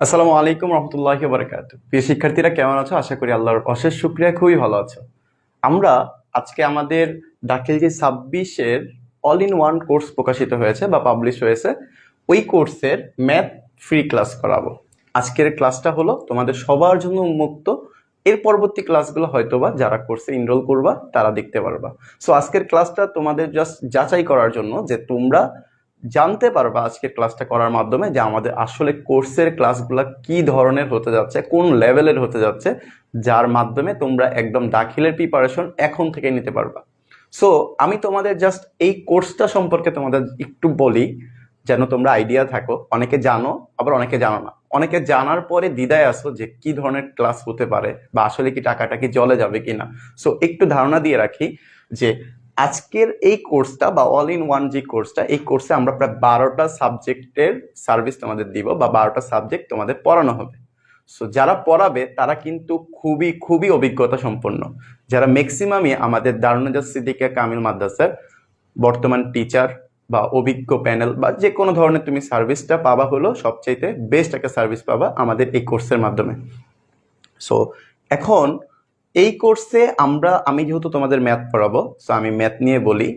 আসসালামু আলাইকুম রহমতুল্লাহি ওয়া বারাকাতুহু। প্রিয় শিক্ষার্থীরা কেমন আছো? আশা করি আল্লাহর অশেষ শুকরিয়া খুবই ভালো আছো। আমরা আজকে আমাদের দাখিল যে 26-এর অল ইন ওয়ান কোর্স প্রকাশিত হয়েছে বা পাবলিশ হয়েছে, ওই কোর্সের ম্যাথ ফ্রি ক্লাস করাবো। আজকের ক্লাসটা হলো তোমাদের সবার জন্য উন্মুক্ত। এর পরবর্তী ক্লাসগুলো হয়তোবা যারা কোর্সে এনরোল করবা তারা দেখতে পারবা। সো আজকের ক্লাসটা তোমাদের জাস্ট যাচাই করার জন্য যে তোমরা জানতে পারবা আজকের ক্লাসটা করার মাধ্যমে যে আমাদের আসলে কোর্সের ক্লাসগুলো কি ধরনের হতে যাচ্ছে, কোন লেভেলের হতে যাচ্ছে, যার মাধ্যমে তোমরা একদম দাখিলের প্রিপারেশন এখন থেকে নিতে পারবা। সো আমি তোমাদের জাস্ট এই কোর্সটা সম্পর্কে তোমাদের একটু বলি যেন তোমরা আইডিয়া থাকো। অনেকে জানো, আবার অনেকে জানো না। অনেকে জানার পরে দ্বিধায় আসো যে কি ধরনের ক্লাস হতে পারে বা আসলে কি টাকাটা কি জলে যাবে কিনা। সো একটু ধারণা দিয়ে রাখি যে আজকের এই কোর্সটা বা অল ইন ওয়ান যে কোর্সটা, এই কোর্সে আমরা প্রায় 12টা সাবজেক্টের সার্ভিস তোমাদের দিব বা 12টা সাবজেক্ট তোমাদের পড়ানো হবে। সো যারা পড়াবে তারা কিন্তু খুবই খুবই অভিজ্ঞতা সম্পন্ন, যারা ম্যাক্সিমামই আমাদের দারুন্নাজাত সিদ্দিকিয়া কামিল মাদ্রাসার বর্তমান টিচার বা অভিজ্ঞ প্যানেল বা যে কোনো ধরনের তুমি সার্ভিসটা পাবা, হলো সবচাইতে বেস্ট একটা সার্ভিস পাবা আমাদের এই কোর্সের মাধ্যমে। সো এখন এই কোর্সে আমি যেহেতু তোমাদের ম্যাথ পড়াবো, সো আমি ম্যাথ নিয়ে বলি।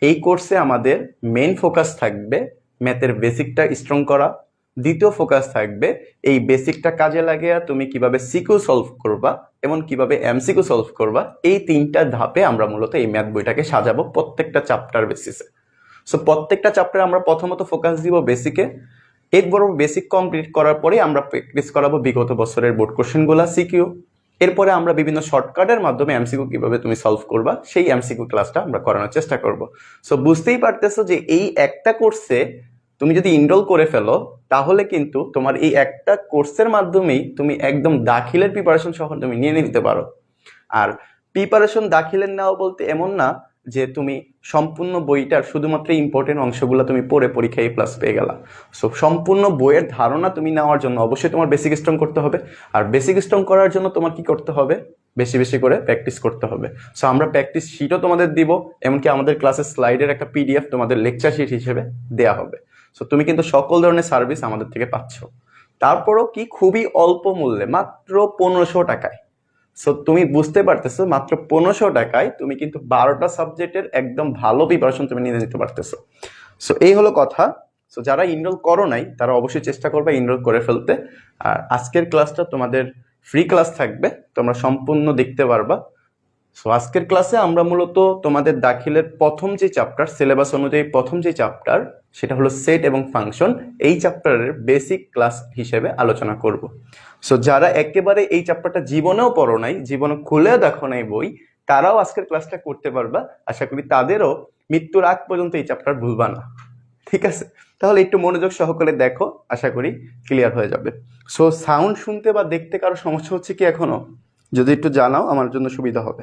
এই কোর্সে আমাদের মেইন ফোকাস থাকবে ম্যাথের বেসিকটা স্ট্রং করা। দ্বিতীয় ফোকাস থাকবে এই বেসিকটা কাজে লাগিয়ে তুমি কিভাবে সিকিউ সলভ করবা এবং কিভাবে এমসিকিউ সলভ করবা। এই তিনটা ধাপে আমরা মূলত এই ম্যাথ বইটাকে সাজাবো প্রত্যেকটা চ্যাপ্টার বেসিসে। সো প্রত্যেকটা চ্যাপ্টারে আমরা প্রথমত ফোকাস দিব বেসিকে। এরপর বেসিক কমপ্লিট করার পরে আমরা প্র্যাকটিস করাবো বিগত বছরের বোর্ড কোশ্চেনগুলো সিকিউ। এরপরে আমরা বিভিন্ন শর্টকাটের মাধ্যমে এমসিকিউ কিভাবে তুমি সলভ করবা সেই এমসিকিউ ক্লাসটা আমরা করানোর চেষ্টা করব। সো বুঝতেই পারতেছো যে এই একটা কোর্সে তুমি যদি এনরোল করে ফেলো তাহলে কিন্তু তোমার এই একটা কোর্সের মাধ্যমেই তুমি একদম দাখিলের প্রিপারেশন সহ তুমি নিয়ে নিতে পারো। আর প্রিপারেশন দাখিলের নেওয়া বলতে এমন না যে তুমি সম্পূর্ণ বইটার শুধুমাত্র ইম্পর্টেন্ট অংশগুলো তুমি পড়ে পরীক্ষায় প্লাস পেয়ে গেলা। সো সম্পূর্ণ বইয়ের ধারণা তুমি নেওয়ার জন্য অবশ্যই তোমার বেসিক স্ট্রং করতে হবে। আর বেসিক স্ট্রং করার জন্য তোমার কি করতে হবে? বেশি বেশি করে প্র্যাকটিস করতে হবে। সো আমরা প্র্যাকটিস শিটও তোমাদের দিব, এমনকি আমাদের ক্লাসের স্লাইডের একটা পিডিএফ তোমাদের লেকচার শিট হিসেবে দেওয়া হবে। সো তুমি কিন্তু সকল ধরনের সার্ভিস আমাদের থেকে পাচ্ছ, তারপরও কি খুবই অল্প মূল্যে, মাত্র 1500 টাকায়। সো তুমি বুঝতে পারতেছো মাত্র 1500 টাকায় তুমি কিন্তু 12টা সাবজেক্টের একদম ভালো প্রিপারেশন তুমি নিয়ে নিতে পারতেছো। সো এই হলো কথা। সো যারা এনরোল করো নাই তারা অবশ্যই চেষ্টা করবে এনরোল করে ফেলতে। আর আজকের ক্লাসটা তোমাদের ফ্রি ক্লাস থাকবে, তোমরা সম্পূর্ণ দেখতে পারবা। সো আজকের ক্লাসে আমরা মূলত তোমাদের দাখিলের প্রথম যে চ্যাপ্টার, সিলেবাস অনুযায়ী প্রথম যে চ্যাপ্টার, সেটা হলো সেট এবং ফাংশন। এই চ্যাপ্টারের বেসিক ক্লাস হিসেবে আলোচনা করব। সো যারা একেবারে এই চ্যাপ্টারটা জীবনেও পড়ো নাই, জীবনে খুলেও দেখো নাই বই, তারাও আজকের ক্লাসটা করতে পারবা। আশা করি তাদেরও মৃত্যুর আগ পর্যন্ত এই চ্যাপ্টার ভুলবা না। ঠিক আছে, তাহলে একটু মনোযোগ সহকারে দেখো, আশা করি ক্লিয়ার হয়ে যাবে। সো সাউন্ড শুনতে বা দেখতে কারো সমস্যা হচ্ছে কি এখনো? যদি একটু জানাও আমার জন্য সুবিধা হবে।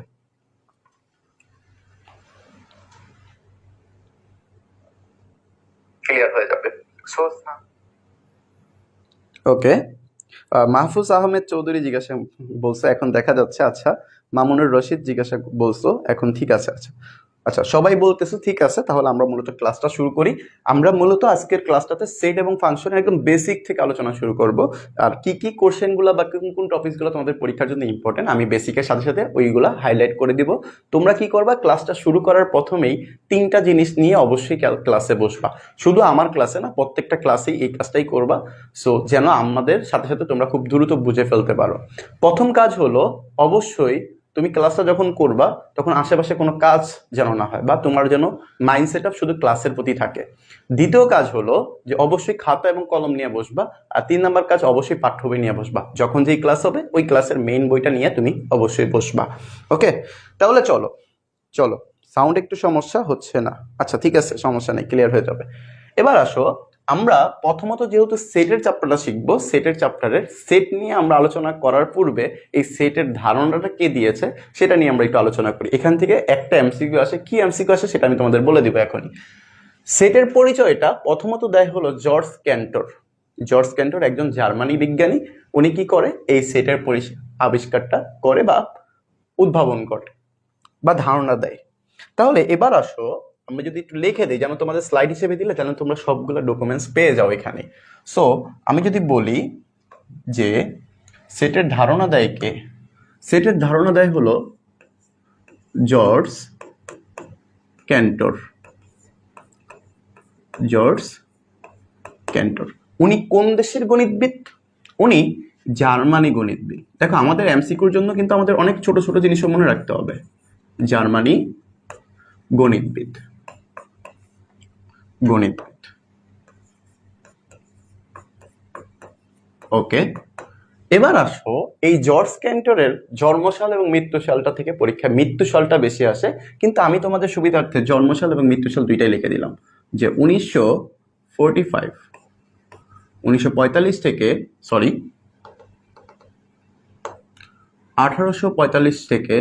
ক্লিয়ার হয়ে যাবে। সো ওকে, মাহফুজ আহমেদ চৌধুরী জিজ্ঞাসা বলছে এখন দেখা যাচ্ছে। আচ্ছা, মামুনুর রশিদ জিজ্ঞাসা বলছো এখন ঠিক আছে। আচ্ছা আচ্ছা, সবাই বলতেছো ঠিক আছে, তাহলে আমরা মূলত ক্লাসটা শুরু করি। আমরা মূলত আজকের ক্লাসটাতে সেট এবং ফাংশন একদম বেসিক থেকে আলোচনা শুরু করব। আর কি কি কোশ্চেনগুলো বা কোন কোন টপিকসগুলো তোমাদের পরীক্ষার জন্য ইম্পর্টেন্ট আমি বেসিকের সাথে সাথে ওইগুলা হাইলাইট করে দিব। তোমরা কি করবা, ক্লাসটা শুরু করার প্রথমেই তিনটা জিনিস নিয়ে অবশ্যই ক্লাসে বসবা। শুধু আমার ক্লাসে না, প্রত্যেকটা ক্লাসেই এই কাজটাই করবা। সো যেন আমাদের সাথে সাথে তোমরা খুব দ্রুত বুঝে ফেলতে পারো। প্রথম কাজ হলো অবশ্যই তুমি ক্লাসটা যখন করবা তখন আশেপাশে কোনো কাজ যেন না হয় বা তোমার যেন মাইন্ড সেট আপ শুধু ক্লাসের প্রতি থাকে। দ্বিতীয় কাজ হলো যে অবশ্যই খাতা এবং কলম নিয়ে বসবা। আর 3 নম্বর কাজ, অবশ্যই পাঠ্য বই নিয়ে বসবা। যখন যেই ক্লাস হবে ওই ক্লাসের মেইন বইটা নিয়ে তুমি অবশ্যই বসবা। ওকে, তাহলে চলো চলো। সাউন্ড একটু সমস্যা হচ্ছে না? আচ্ছা ঠিক আছে, সমস্যা নেই, ক্লিয়ার হয়ে যাবে। এবার আসো, আমরা প্রথমত যেহেতু সেটের চ্যাপ্টারটা শিখবো, সেটের চ্যাপ্টারের সেট নিয়ে আমরা আলোচনা করার পূর্বে এই সেটের ধারণাটা কে দিয়েছে সেটা নিয়ে আমরা একটু আলোচনা করি। এখান থেকে একটা এমসিকিউ আসে, কি এমসিকিউ আসে সেটা আমি তোমাদের বলে দিব এখনই। সেটের পরিচয়টা প্রথমত দেয় হলো জর্জ ক্যান্টর। জর্জ ক্যান্টর একজন জার্মানি বিজ্ঞানী। উনি কি করে, এই সেটের আবিষ্কারটা করে বা উদ্ভাবন করে বা ধারণা দেয়। তাহলে এবার আসো, আমরা যদি একটু লিখে দিই, যেন তোমাদের স্লাইড হিসেবে দিলে যেন তোমরা সবগুলো ডকুমেন্টস পেয়ে যাও এখানে। সো আমি যদি বলি যে সেটের ধারণা দেয় কে? সেটের ধারণা দেয় হলো জর্জ ক্যান্টর। জর্জ ক্যান্টর। উনি কোন দেশের গণিতবিদ? উনি জার্মানি গণিতবিদ। দেখো আমাদের এমসিকিউর জন্য কিন্তু আমাদের অনেক ছোট ছোট জিনিসও মনে রাখতে হবে। জার্মানি গণিতবিদ। গণিতবিদ। ওকে, এবার আসো এই জর্জ ক্যান্টরের জন্মসাল এবং মৃত্যুসালটা থেকে পরীক্ষায় মৃত্যুসালটা বেশি আসে, কিন্তু আমি তোমাদের সুবিধার্থে জন্মসাল এবং মৃত্যুসাল দুইটাই লিখে দিলাম যে 1945 থেকে 1845 থেকে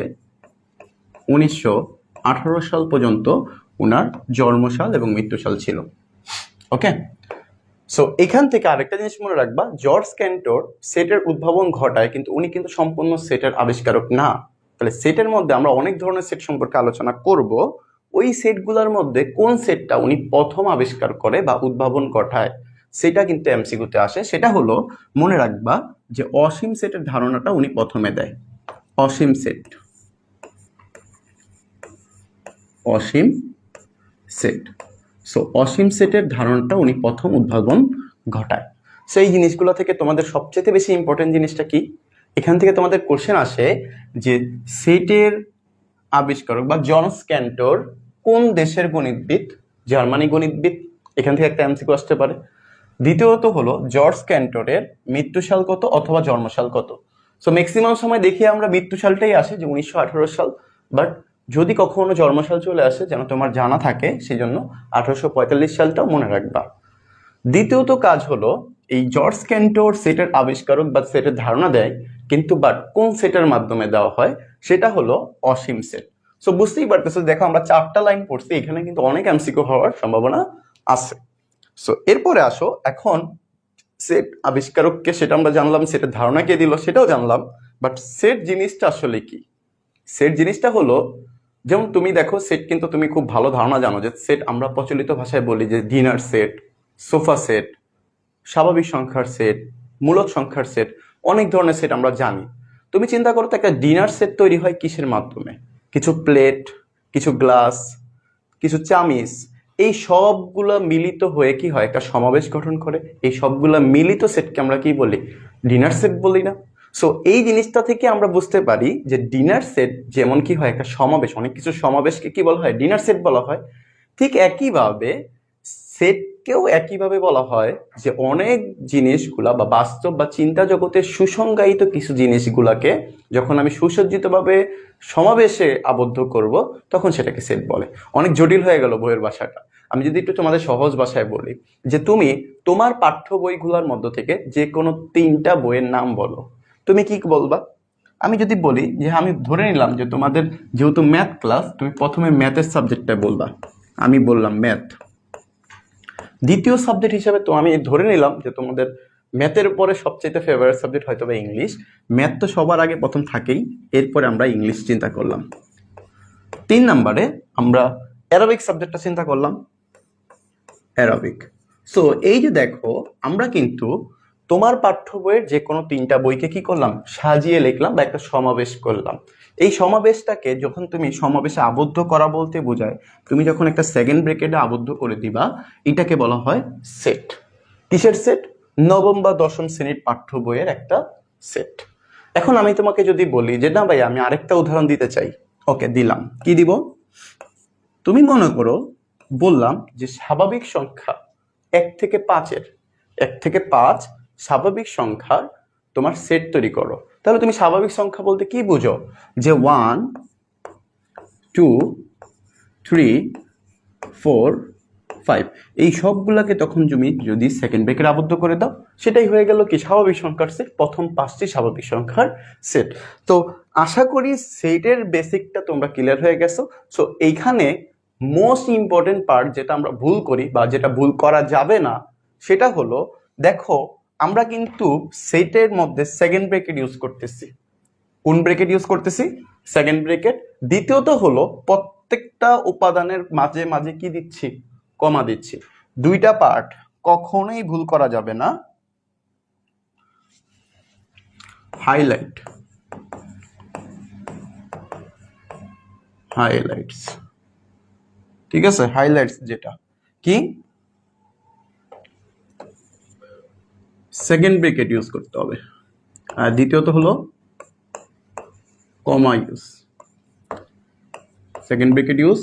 1918 সাল পর্যন্ত ওনার জন্মসাল এবং মৃত্যুসাল ছিল। ওকে, সো এখান থেকে আরেকটা জিনিস মনে রাখবা, জর্জ ক্যান্টর সেটের উদ্ভাবন ঘটায়, কিন্তু উনি কিন্তু সম্পূর্ণ সেটের আবিষ্কারক না। তাহলে সেটের মধ্যে আমরা অনেক ধরনের সেট সম্পর্কে আলোচনা করব। ওই সেটগুলোর মধ্যে কোন সেটটা উনি প্রথম আবিষ্কার করে বা উদ্ভাবন ঘটায় সেটা কিন্তু এমসিকিউতে আসে। সেটা হলো মনে রাখবা যে অসীম সেটের ধারণাটা উনি প্রথমে দেয়। অসীম সেট। অসীম সেট। সো অসীম সেটের ধারণাটা উনি প্রথম উদ্ভাবন ঘটায়। সেই জিনিসগুলো থেকে তোমাদের সবচেয়ে বেশি ইম্পর্টেন্ট জিনিসটা কি? এখান থেকে তোমাদের কোশ্চেন আসে যে সেটের আবিষ্কারক বা জর্জ ক্যান্টর কোন দেশের গণিতবিদ? জার্মানি গণিতবিদ। এখান থেকে একটা এমসিকিউ আসতে পারে। দ্বিতীয়ত হলো জর্জ ক্যান্টরের মৃত্যুসাল কত অথবা জন্মসাল কত? সো ম্যাক্সিমাম সময় দেখি আমরা মৃত্যুসালটাই আসে যে 1918 সাল, বাট যদি কখনো জন্মসাল চলে আসে যেন তোমার জানা থাকে, সেই জন্য 1845 সালটাও মনে রাখবা। দ্বিতীয়ত কাজ হলো এই জর্জ ক্যান্টর সেটের আবিষ্কারক বা সেটের ধারণা দেয়, কিন্তু বাট কোন সেটের মাধ্যমে দেওয়া হয় সেটা হলো অসীম সেট। সো বুঝতেই পারতেছো, দেখো আমরা 4টা লাইন পড়ছি, এখানে কিন্তু অনেক এমসিকিউ হওয়ার সম্ভাবনা আছে। সো এরপরে আসো, এখন সেট আবিষ্কারককে সেটা আমরা জানলাম, সেটের ধারণা কে দিল সেটাও জানলাম, বাট সেট জিনিসটা আসলে কি? সেট জিনিসটা হলো, যেমন তুমি দেখো সেট কিন্তু তুমি খুব ভালো ধারণা জানো যে সেট আমরা প্রচলিত ভাষায় বলি যে ডিনার সেট, সোফা সেট, স্বাভাবিক সংখ্যার সেট, মূলদ সংখ্যার সেট, অনেক ধরনের সেট আমরা জানি। তুমি চিন্তা করো তো একটা ডিনার সেট তৈরি হয় কিসের মাধ্যমে? কিছু প্লেট, কিছু গ্লাস, কিছু চামিচ, এই সবগুলো মিলিত হয়ে কি হয়? একটা সমাবেশ গঠন করে। এই সবগুলো মিলিত সেটকে আমরা কি বলি? ডিনার সেট বলি না? সো এই জিনিসটা থেকে আমরা বুঝতে পারি যে ডিনার সেট যেমন কি হয় একটা সমাবেশ, অনেক কিছু সমাবেশকে কি বলা হয়? ডিনার সেট বলা হয়। ঠিক একইভাবে সেটকেও একইভাবে বলা হয় যে অনেক জিনিসগুলা বা বাস্তব বা চিন্তা জগতের সুসংজ্ঞায়িত কিছু জিনিসগুলাকে যখন আমি সুসজ্জিতভাবে সমাবেশে আবদ্ধ করব তখন সেটাকে সেট বলে। অনেক জটিল হয়ে গেল বইয়ের ভাষাটা। আমি যদি একটু তোমাদের সহজ ভাষায় বলি যে তুমি তোমার পাঠ্য বইগুলোর মধ্য থেকে যে কোনো 3টা বইয়ের নাম বলো, তুমি কি বলবা? আমি যদি বলি যে আমি ধরে নিলাম যে তোমাদের যেহেতু ম্যাথ ক্লাস, তুমি প্রথমে ম্যাথের সাবজেক্টটা বলবা। আমি বললাম ম্যাথ। দ্বিতীয় সাবজেক্ট হিসেবে তো আমি ধরে নিলাম যে তোমাদের ম্যাথের পরে সবচেয়ে ফেভারিট সাবজেক্ট হয়তো বা ইংলিশ। ম্যাথ তো সবার আগে প্রথম থাকেই, এরপরে আমরা ইংলিশ চিন্তা করলাম। 3 নম্বরে আমরা অ্যারাবিক সাবজেক্টটা চিন্তা করলাম। অ্যারাবিক। সো এই যে দেখো আমরা কিন্তু তোমার পাঠ্য বইয়ের যে কোনো 3টা বইকে কি করলাম? সাজিয়ে লিখলাম বা একটা সমাবেশ করলাম। এই সমাবেশটাকে যখন তুমি সমাবেশে আবদ্ধ করা বলতে বোঝায়, তুমি যখন একটা সেকেন্ড ব্রেকেটে আবদ্ধ করে দিবা, এটাকে বলা হয় সেট। কিসের সেট? নবম বা দশম শ্রেণীর পাঠ্য বইয়ের একটা সেট। এখন আমি তোমাকে যদি বলি যে না ভাই আমি আরেকটা উদাহরণ দিতে চাই, ওকে দিলাম। কি দিব? তুমি মনে করো বললাম যে স্বাভাবিক সংখ্যা 1 থেকে 5 স্বাভাবিক সংখ্যার তোমার সেট তৈরি করো। তাহলে তুমি স্বাভাবিক সংখ্যা বলতে কি বুঝো? যে 1 2 3 4 5 এই সবগুলাকে তখন তুমি যদি সেকেন্ড ব্রেকেট আবদ্ধ করে দাও, সেটাই হয়ে গেল কি? স্বাভাবিক সংখ্যার সেট। প্রথম 5টি স্বাভাবিক সংখ্যার সেট। তো আশা করি সেটের বেসিকটা তোমরা ক্লিয়ার হয়ে গেছো। সো এইখানে মোস্ট ইম্পর্টেন্ট পার্ট যেটা আমরা ভুল করি বা যেটা ভুল করা যাবে না, সেটা হলো দেখো আমরা কিন্তু সেটের মধ্যে সেকেন্ড ব্রেকেট ইউজ করতেছি। কোন ব্রেকেট ইউজ করতেছি? Second bracket. দ্বিতীয়ত হলো প্রত্যেকটা উপাদানের মাঝে মাঝে কি দিচ্ছি? কমা দিচ্ছি। 2টা পার্ট কখনোই ভুল করা যাবে না। হাইলাইটস, ঠিক আছে? হাইলাইটস যেটা কি, সেকেন্ড ব্রেকেট ইউজ করতে হবে। আর দ্বিতীয়ত হলো কমা ইউজ, সেকেন্ড ব্রেকেট ইউজ,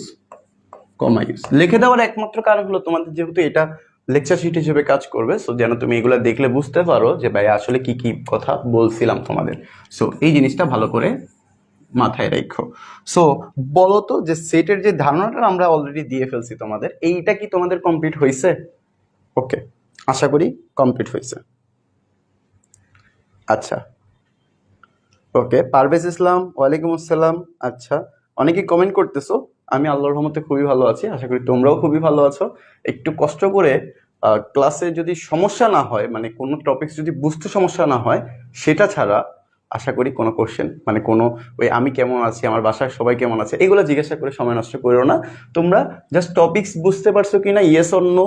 কমা ইউজ। লিখে দেওয়ার একমাত্র কারণ হলো তোমাদের যেহেতু এটা লেকচার শিট হিসেবে কাজ করবে, সো যেন তুমি এগুলা দেখলে বুঝতে পারো যে ভাই আসলে কি কি কথা বলছিলাম তোমাদের। সো এই জিনিসটা ভালো করে মাথায় রেখো। সো বলো তো যে সেটের যে ধারণাটা আমরা অলরেডি দিয়ে ফেলছি তোমাদের, এইটা কি তোমাদের কমপ্লিট হয়েছে? ওকে, আশা করি কমপ্লিট হয়েছে। আচ্ছা, ওকে, পারভেজ ইসলাম, ওয়ালাইকুম আসসালাম। আচ্ছা, অনেকে কমেন্ট করতেছো। আমি আল্লাহর রহমতে খুবই ভালো আছি, আশা করি তোমরাও খুবই ভালো আছো। একটু কষ্ট করে ক্লাসে যদি সমস্যা না হয়, মানে কোনো টপিকস যদি বুঝতে সমস্যা না হয়, সেটা ছাড়া আশা করি কোনো কোশ্চেন, মানে কোনো ওই আমি কেমন আছি, আমার বাসায় সবাই কেমন আছে, এগুলো জিজ্ঞাসা করে সময় নষ্ট করো না। তোমরা জাস্ট টপিকস বুঝতে পারছো কিনা, ইয়েস অর নো,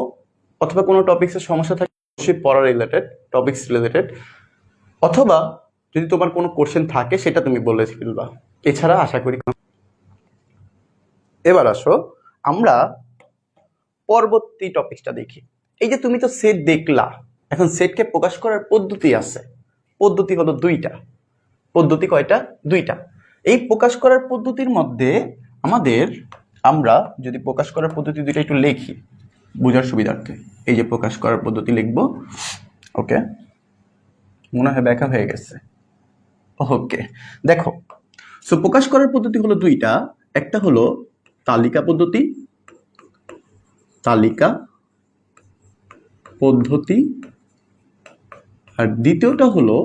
অথবা কোনো টপিক্সের সমস্যা থাকে অবশ্যই পড়া রিলেটেড, টপিক্স রিলেটেড, অথবা যদি তোমার কোনো কোশ্চেন থাকে সেটা তুমি বলে ফেলবা। এছাড়া আশা করি। এবার আসো আমরা পরবর্তী টপিকটা দেখি। এই যে তুমি তো সেট দেখলা, এখন সেটকে প্রকাশ করার পদ্ধতি আছে। পদ্ধতি হলো দুইটা। পদ্ধতি কয়টা? দুইটা। এই প্রকাশ করার পদ্ধতির মধ্যে আমরা যদি প্রকাশ করার পদ্ধতি দুইটা একটু লিখি বোঝার সুবিধার্থে, এই যে প্রকাশ করার পদ্ধতি লিখবো। ওকে, মনে হয় ব্যাখ্যা হয়ে গেছে। ওকে, দেখো, সো প্রকাশ করার পদ্ধতি হলো দুইটা। একটা হলো তালিকা পদ্ধতি, আর দ্বিতীয়টা হলো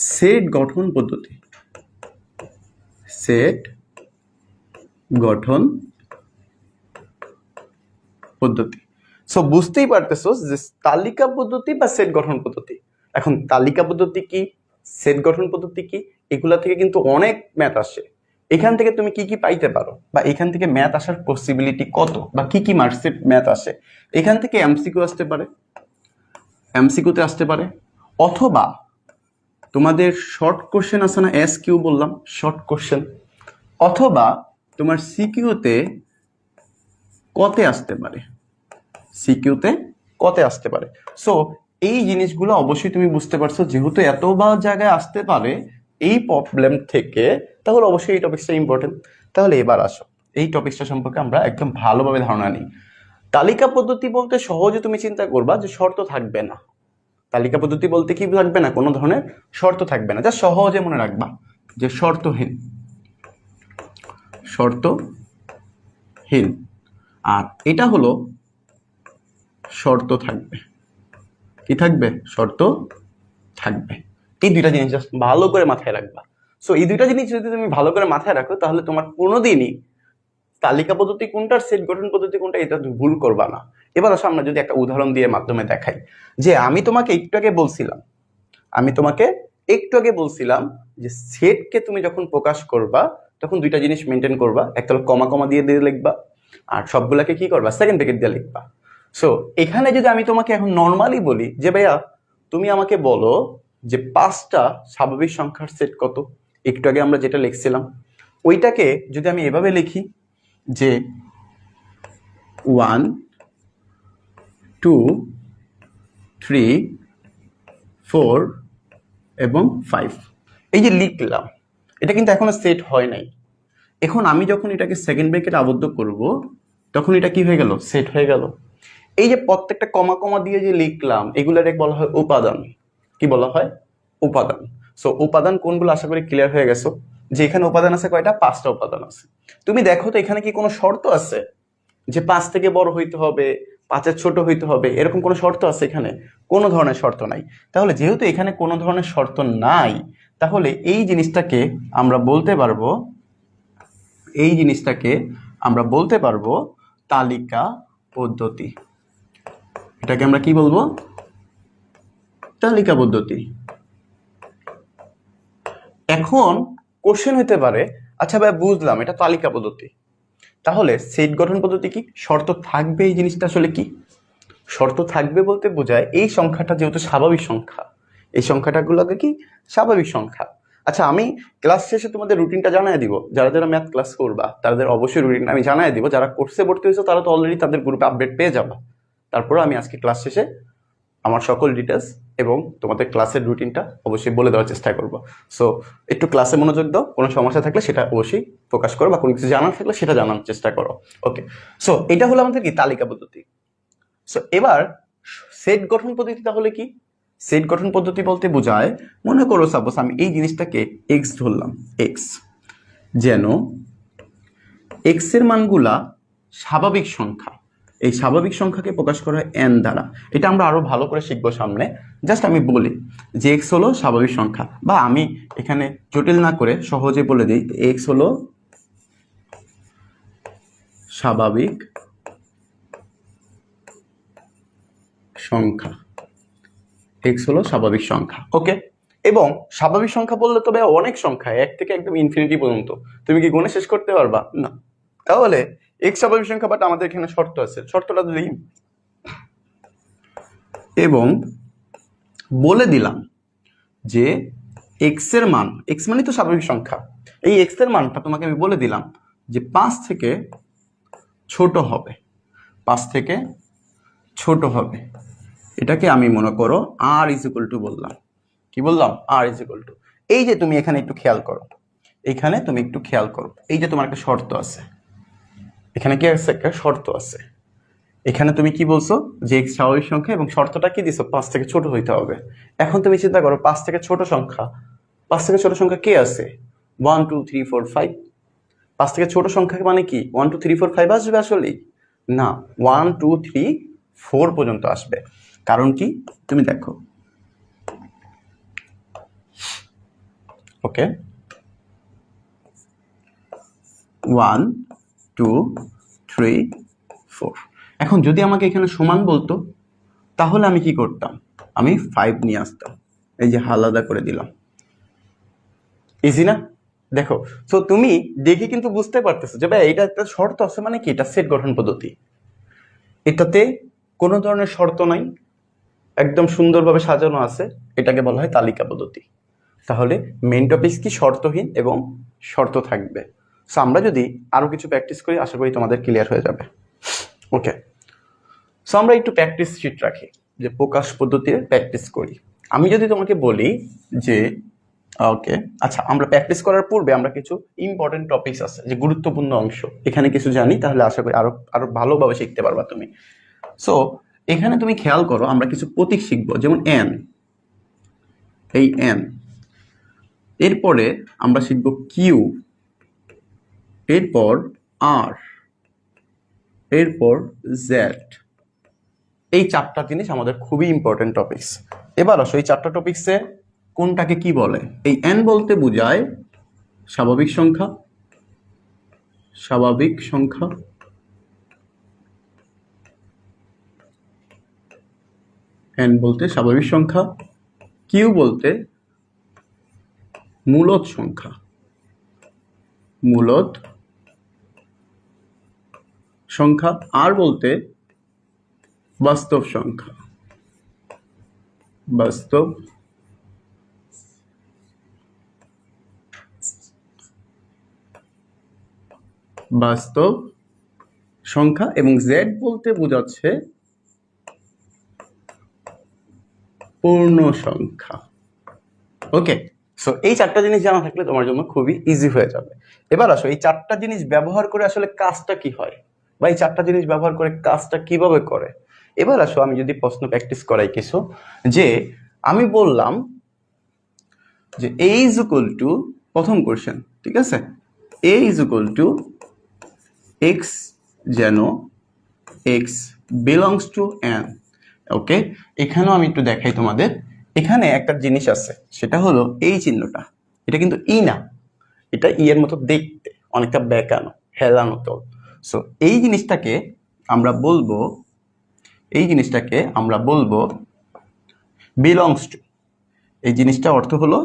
সেট গঠন পদ্ধতি, সো বুঝতেই পারতেছো যে তালিকা পদ্ধতি বা সেট গঠন পদ্ধতি। এখন তালিকা পদ্ধতি কি, সেট গঠন পদ্ধতি কি, এগুলা থেকে কিন্তু অনেক ম্যাথ আসে। এখান থেকে তুমি কি কি পাইতে পারো, বা এখান থেকে ম্যাথ আসার পসিবিলিটি কত, বা কি কি মার্কসের ম্যাথ আসে। এখান থেকে এমসিকিউ আসতে পারে, এমসিকিউতে আসতে পারে, অথবা তোমাদের শর্ট কোশ্চেন আছে না, এস কিউ বললাম, শর্ট কোশ্চেন, অথবা তোমার সিকিউতে কতে আসতে পারে, সো এই জিনিসগুলো অবশ্যই তুমি বুঝতে পারছো। যেহেতু এতবার জায়গায় আসতে পারে এই প্রবলেম থেকে, তাহলে অবশ্যই এই টপিকসটা ইম্পর্টেন্ট। তাহলে এবার আসো এই টপিকসটা সম্পর্কে আমরা একদম ভালোভাবে ধারণা নিই। তালিকা পদ্ধতি বলতে সহজে তুমি চিন্তা করবা যে শর্ত থাকবে না। তালিকা পদ্ধতি বলতে কি থাকবে না? কোনো ধরনের শর্ত থাকবে না। যা সহজে মনে রাখবা যে শর্তহীন, আর এটা হলো শর্ত থাকবে। কি থাকবে? শর্ত থাকবে। এই দুইটা জিনিস জাস্ট ভালো করে মাথায় রাখবা। সো এই দুইটা জিনিস যদি তুমি ভালো করে মাথায় রাখো, তাহলে তোমার কোনোদিনই তালিকা পদ্ধতি কোনটা, সেট গঠন পদ্ধতি কোনটা, এটা ভুল করবা না। এবার আসো আমরা যদি একটা উদাহরণ দিয়ে মাধ্যমে দেখাই, যে আমি তোমাকে একটু আগে বলছিলাম যে সেটকে তুমি যখন প্রকাশ করবা তখন দুইটা জিনিস মেনটেন করবা। একটা হলো কমা কমা দিয়ে লিখবা, আর সবগুলাকে কি করবা? সেকেন্ড ব্র্যাকেট দিয়ে লিখবা। সো এখানে যদি আমি তোমাকে এখন নর্মালি বলি যে ভাইয়া তুমি আমাকে বলো যে 5টা স্বাভাবিক সংখ্যার সেট কত, একটু আগে আমরা যেটা লিখছিলাম ওইটাকে যদি আমি এভাবে লিখি যে 1 2 3 4 এবং 5, এই যে লিখলাম, এটা কিন্তু এখনো সেট হয় নাই। এখন আমি যখন এটাকে সেকেন্ড ব্র্যাকেটে আবদ্ধ করব তখন এটা কি হয়ে গেল? সেট হয়ে গেল। এই যে প্রত্যেকটা কমা কমা দিয়ে যে লিখলাম এগুলারে বলা হয় উপাদান। কি বলা হয়? উপাদান। সো উপাদান কোনগুলো আশা করি ক্লিয়ার হয়ে গেছো, যে এখানে উপাদান আছে কয়টা? 5টা উপাদান আছে। তুমি দেখো তো এখানে কি কোনো শর্ত আছে যে 5 থেকে বড় হইতে হবে, 5-এর ছোট হইতে হবে, এরকম কোনো শর্ত আছে এখানে? কোনো ধরনের শর্ত নাই। তাহলে যেহেতু এখানে কোনো ধরনের শর্ত নাই, তাহলে এই জিনিসটাকে আমরা বলতে পারবো তালিকা পদ্ধতি। এটাকে আমরা কি বলবো? তালিকা পদ্ধতি। এখন কোশ্চেন হতে পারে, আচ্ছা ভাই বুঝলাম এটা তালিকা পদ্ধতি, তাহলে সেট গঠন পদ্ধতি কি? শর্ত থাকবে, এই জিনিসটা আসলে কি? শর্ত থাকবে বলতে বোঝায় এই সংখ্যাটা যেহেতু স্বাভাবিক সংখ্যা, এই সংখ্যাটাগুলোকে কি স্বাভাবিক সংখ্যা। আচ্ছা, আমি ক্লাস শেষে তোমাদের রুটিনটা জানাই দিব, যারা যারা ম্যাথ ক্লাস করবা তাদের অবশ্যই রুটিন আমি জানাই দিব। যারা কোর্সে ভর্তি হয়েছে তারা তো অলরেডি তাদের গ্রুপে আপডেট পেয়ে যাবা। তারপরে আমি আজকে ক্লাস শেষে আমার সকল ডিটেলস এবং তোমাদের ক্লাসের রুটিনটা অবশ্যই বলে দেওয়ার চেষ্টা করবো। সো একটু ক্লাসে মনোযোগ দাও, কোনো সমস্যা থাকলে সেটা অবশ্যই প্রকাশ করো, বা কোনো কিছু জানার থাকলে সেটা জানার চেষ্টা করো। ওকে, সো এটা হলো আমাদের কি তালিকা পদ্ধতি। সো এবার সেট গঠন পদ্ধতি তাহলে কি? সেট গঠন পদ্ধতি বলতে বোঝায়, মনে করো সাপোজ আমি এই জিনিসটাকে এক্স ধরলাম, এক্স যেন এক্স এর মানগুলা স্বাভাবিক সংখ্যা, এই স্বাভাবিক সংখ্যাকে প্রকাশ করা হয় এন দ্বারা। এটা আমরা আরো ভালো করে শিখবো সামনে। জাস্ট আমি বলি যে এক্স হলো স্বাভাবিক সংখ্যা, বা আমি এখানে জটিল না করে সহজে বলে দিই এক্স হলো স্বাভাবিক সংখ্যা, এক্স হলো স্বাভাবিক সংখ্যা। ওকে, এবং স্বাভাবিক সংখ্যা বললে তবে অনেক সংখ্যা, এক থেকে একদম ইনফিনিটি পর্যন্ত, তুমি কি গুণে শেষ করতে পারবা না। তাহলে এক্স স্বাভাবিক সংখ্যা, বাট আমাদের এখানে শর্ত আছে, শর্তটা দিই এবং বলে দিলাম যে এক্স এর মান, এক্স মানে তো স্বাভাবিক সংখ্যা, এই এক্স এর মানটা তোমাকে আমি বলে দিলাম যে 5 থেকে ছোট হবে, 5 থেকে ছোট হবে। এটাকে আমি মনে করো আর ইজ ইকুয়াল টু বললাম। কি বললাম? আর ইজ ইকুয়াল টু। এই যে তুমি এখানে একটু খেয়াল করো, এখানে তুমি একটু খেয়াল করো, এই যে তোমার একটা শর্ত আছে, এখানে কি আছে? একটা শর্ত আছে। এখানে তুমি কি বলছো যে এক্স স্বাভাবিক সংখ্যা, এবং শর্তটা কি দিছো? 5 থেকে ছোট হইতে হবে। এখন তুমি চিন্তা করো 5 থেকে ছোট সংখ্যা, 5 থেকে ছোট সংখ্যা কে আছে? 1 2 3 4 5। 5 থেকে ছোট সংখ্যা মানে কি 1 2 3 4 5 আসবে? আসলে না, 1 2 3 4 পর্যন্ত আসবে। কারণ কি? তুমি দেখো, ওকে, 1 2 3 4। এখন যদি আমাকে এখানে সমান বলতো তাহলে আমি কি করতাম? আমি 5 নিয়ে আসতাম, এই যে আলাদা করে দিলাম। ইজি না? দেখো, তো তুমি দেখে কিন্তু বুঝতে পারতেছো যে ভাই এটা একটা শর্ত আছে, মানে কি এটা সেট গঠন পদ্ধতি। এটাতে কোনো ধরনের শর্ত নাই, একদম সুন্দরভাবে সাজানো আছে, এটাকে বলা হয় তালিকা পদ্ধতি। তাহলে মেইন টপিক কি? শর্তহীন এবং শর্ত থাকবে। সো আমরা যদি আরো কিছু প্র্যাকটিস করি আশা করি তোমাদের ক্লিয়ার হয়ে যাবে। ওকে, সো আমরা একটু প্র্যাকটিস শিট রাখি, যে প্রকাশ পদ্ধতির প্র্যাকটিস করি। আমি যদি তোমাকে বলি যে ওকে, আচ্ছা, আমরা প্র্যাকটিস করার পূর্বে আমরা কিছু ইম্পর্টেন্ট টপিকস আছে, যে গুরুত্বপূর্ণ অংশ এখানে কিছু জানি, তাহলে আশা করি আরো আরো ভালোভাবে শিখতে পারবা তুমি। সো এখানে তুমি খেয়াল করো, আমরা কিছু প্রতীক শিখবো, যেমন এন, এই এন, এরপরে আমরা শিখবো কিউ, এরপর আর, এরপর জেড। এই 4টা জিনিস আমাদের খুবই ইম্পর্টেন্ট টপিকস। এবার আসো এই 4টা টপিকসে কোনটাকে কি বলে? এই এন বলতে বোঝায় স্বাভাবিক সংখ্যা, স্বাভাবিক সংখ্যা, এন বলতে স্বাভাবিক সংখ্যা, কিউ বলতে মূলদ সংখ্যা, মূলদ সংখ্যা, আর বলতে বাস্তব সংখ্যা, বাস্তব বাস্তব সংখ্যা, এবং জেড বলতে বোঝাচ্ছে পূর্ণ সংখ্যা। ওকে, সো এই 4টা জিনিস জানা থাকলে তোমার জন্য খুবই ইজি হয়ে যাবে। এবার আসো এই 4টা জিনিস ব্যবহার করে আসলে কাজটা কি হয়, বা এই 4টা জিনিস ব্যবহার করে কাজটা কিভাবে করে। এবার আসো আমি যদি প্রশ্ন প্র্যাকটিস করাই কিছু, যে আমি বললাম যে এ ইজ ইকুয়াল টু, প্রথম কোশ্চেন, ঠিক আছে, এ ইজ ইকুয়াল টু এক্স যেন এক্স বিলংস টু এন। ওকে, এখানেও আমি একটু দেখাই তোমাদের। এখানে একটা জিনিস আছে, সেটা হলো এই চিহ্নটা, এটা কিন্তু ই না, এটা ই এর মতো দেখতে, অনেকটা বেঁকানো, হেলানো তো। সো এই জিনিসটাকে আমরা বলবো, এই জিনিসটাকে আমরা বলবো বিলংস টু। এই জিনিসটা অর্থ হলো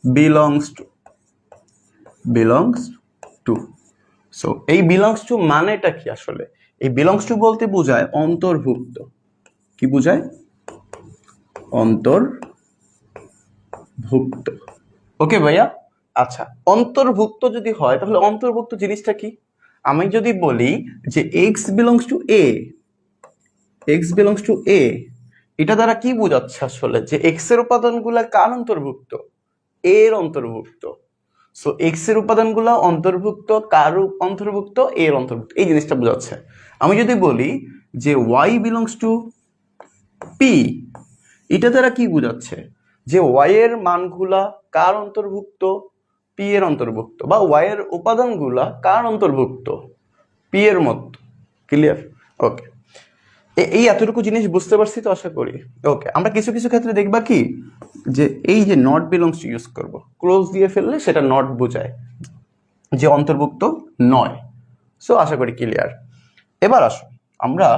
belongs to, belongs to. So এই বিলংস টু মানেটা কি আসলে? এই বিলংস টু বলতে বোঝায় অন্তর্ভুক্ত। কি বোঝায়? অন্তর্ভুক্ত। ভুক্ত। ওকে ভাইয়া, আচ্ছা অন্তর্ভুক্ত যদি হয় তাহলে অন্তর্ভুক্ত জিনিসটা কি? আমি যদি বলি যে x belongs to A, x belongs to A, এটা দ্বারা কি বোঝাচ্ছে আসলে যে এক্স এর উপাদানগুলা কার অন্তর্ভুক্ত? এর অন্তর্ভুক্ত। সো এক্স এর উপাদানগুলো অন্তর্ভুক্ত কার অন্তর্ভুক্ত? এর অন্তর্ভুক্ত, এই জিনিসটা বোঝাচ্ছে। আমি যদি বলি যে ওয়াই বিলংস টু পি, এটা দ্বারা কি বোঝাচ্ছে যে ওয়াই এর মানগুলা কার অন্তর্ভুক্ত? পি এর অন্তর্ভুক্ত, বা ওয়াই এর উপাদানগুলা কার অন্তর্ভুক্ত? পি এর মতো। ক্লিয়ার? ওকে, এই এতটুকু জিনিস বুঝতে পারছি তো আশা করি। ওকে, আমরা কিছু কিছু ক্ষেত্রে দেখবা কি যে এই যে নট বিলংস টু ইউজ করব, ক্লোজ দিয়ে ফেললে সেটা নট বোঝায় যে অন্তর্ভুক্ত নয়। সো আশা করি ক্লিয়ার। এবার আসো আমরা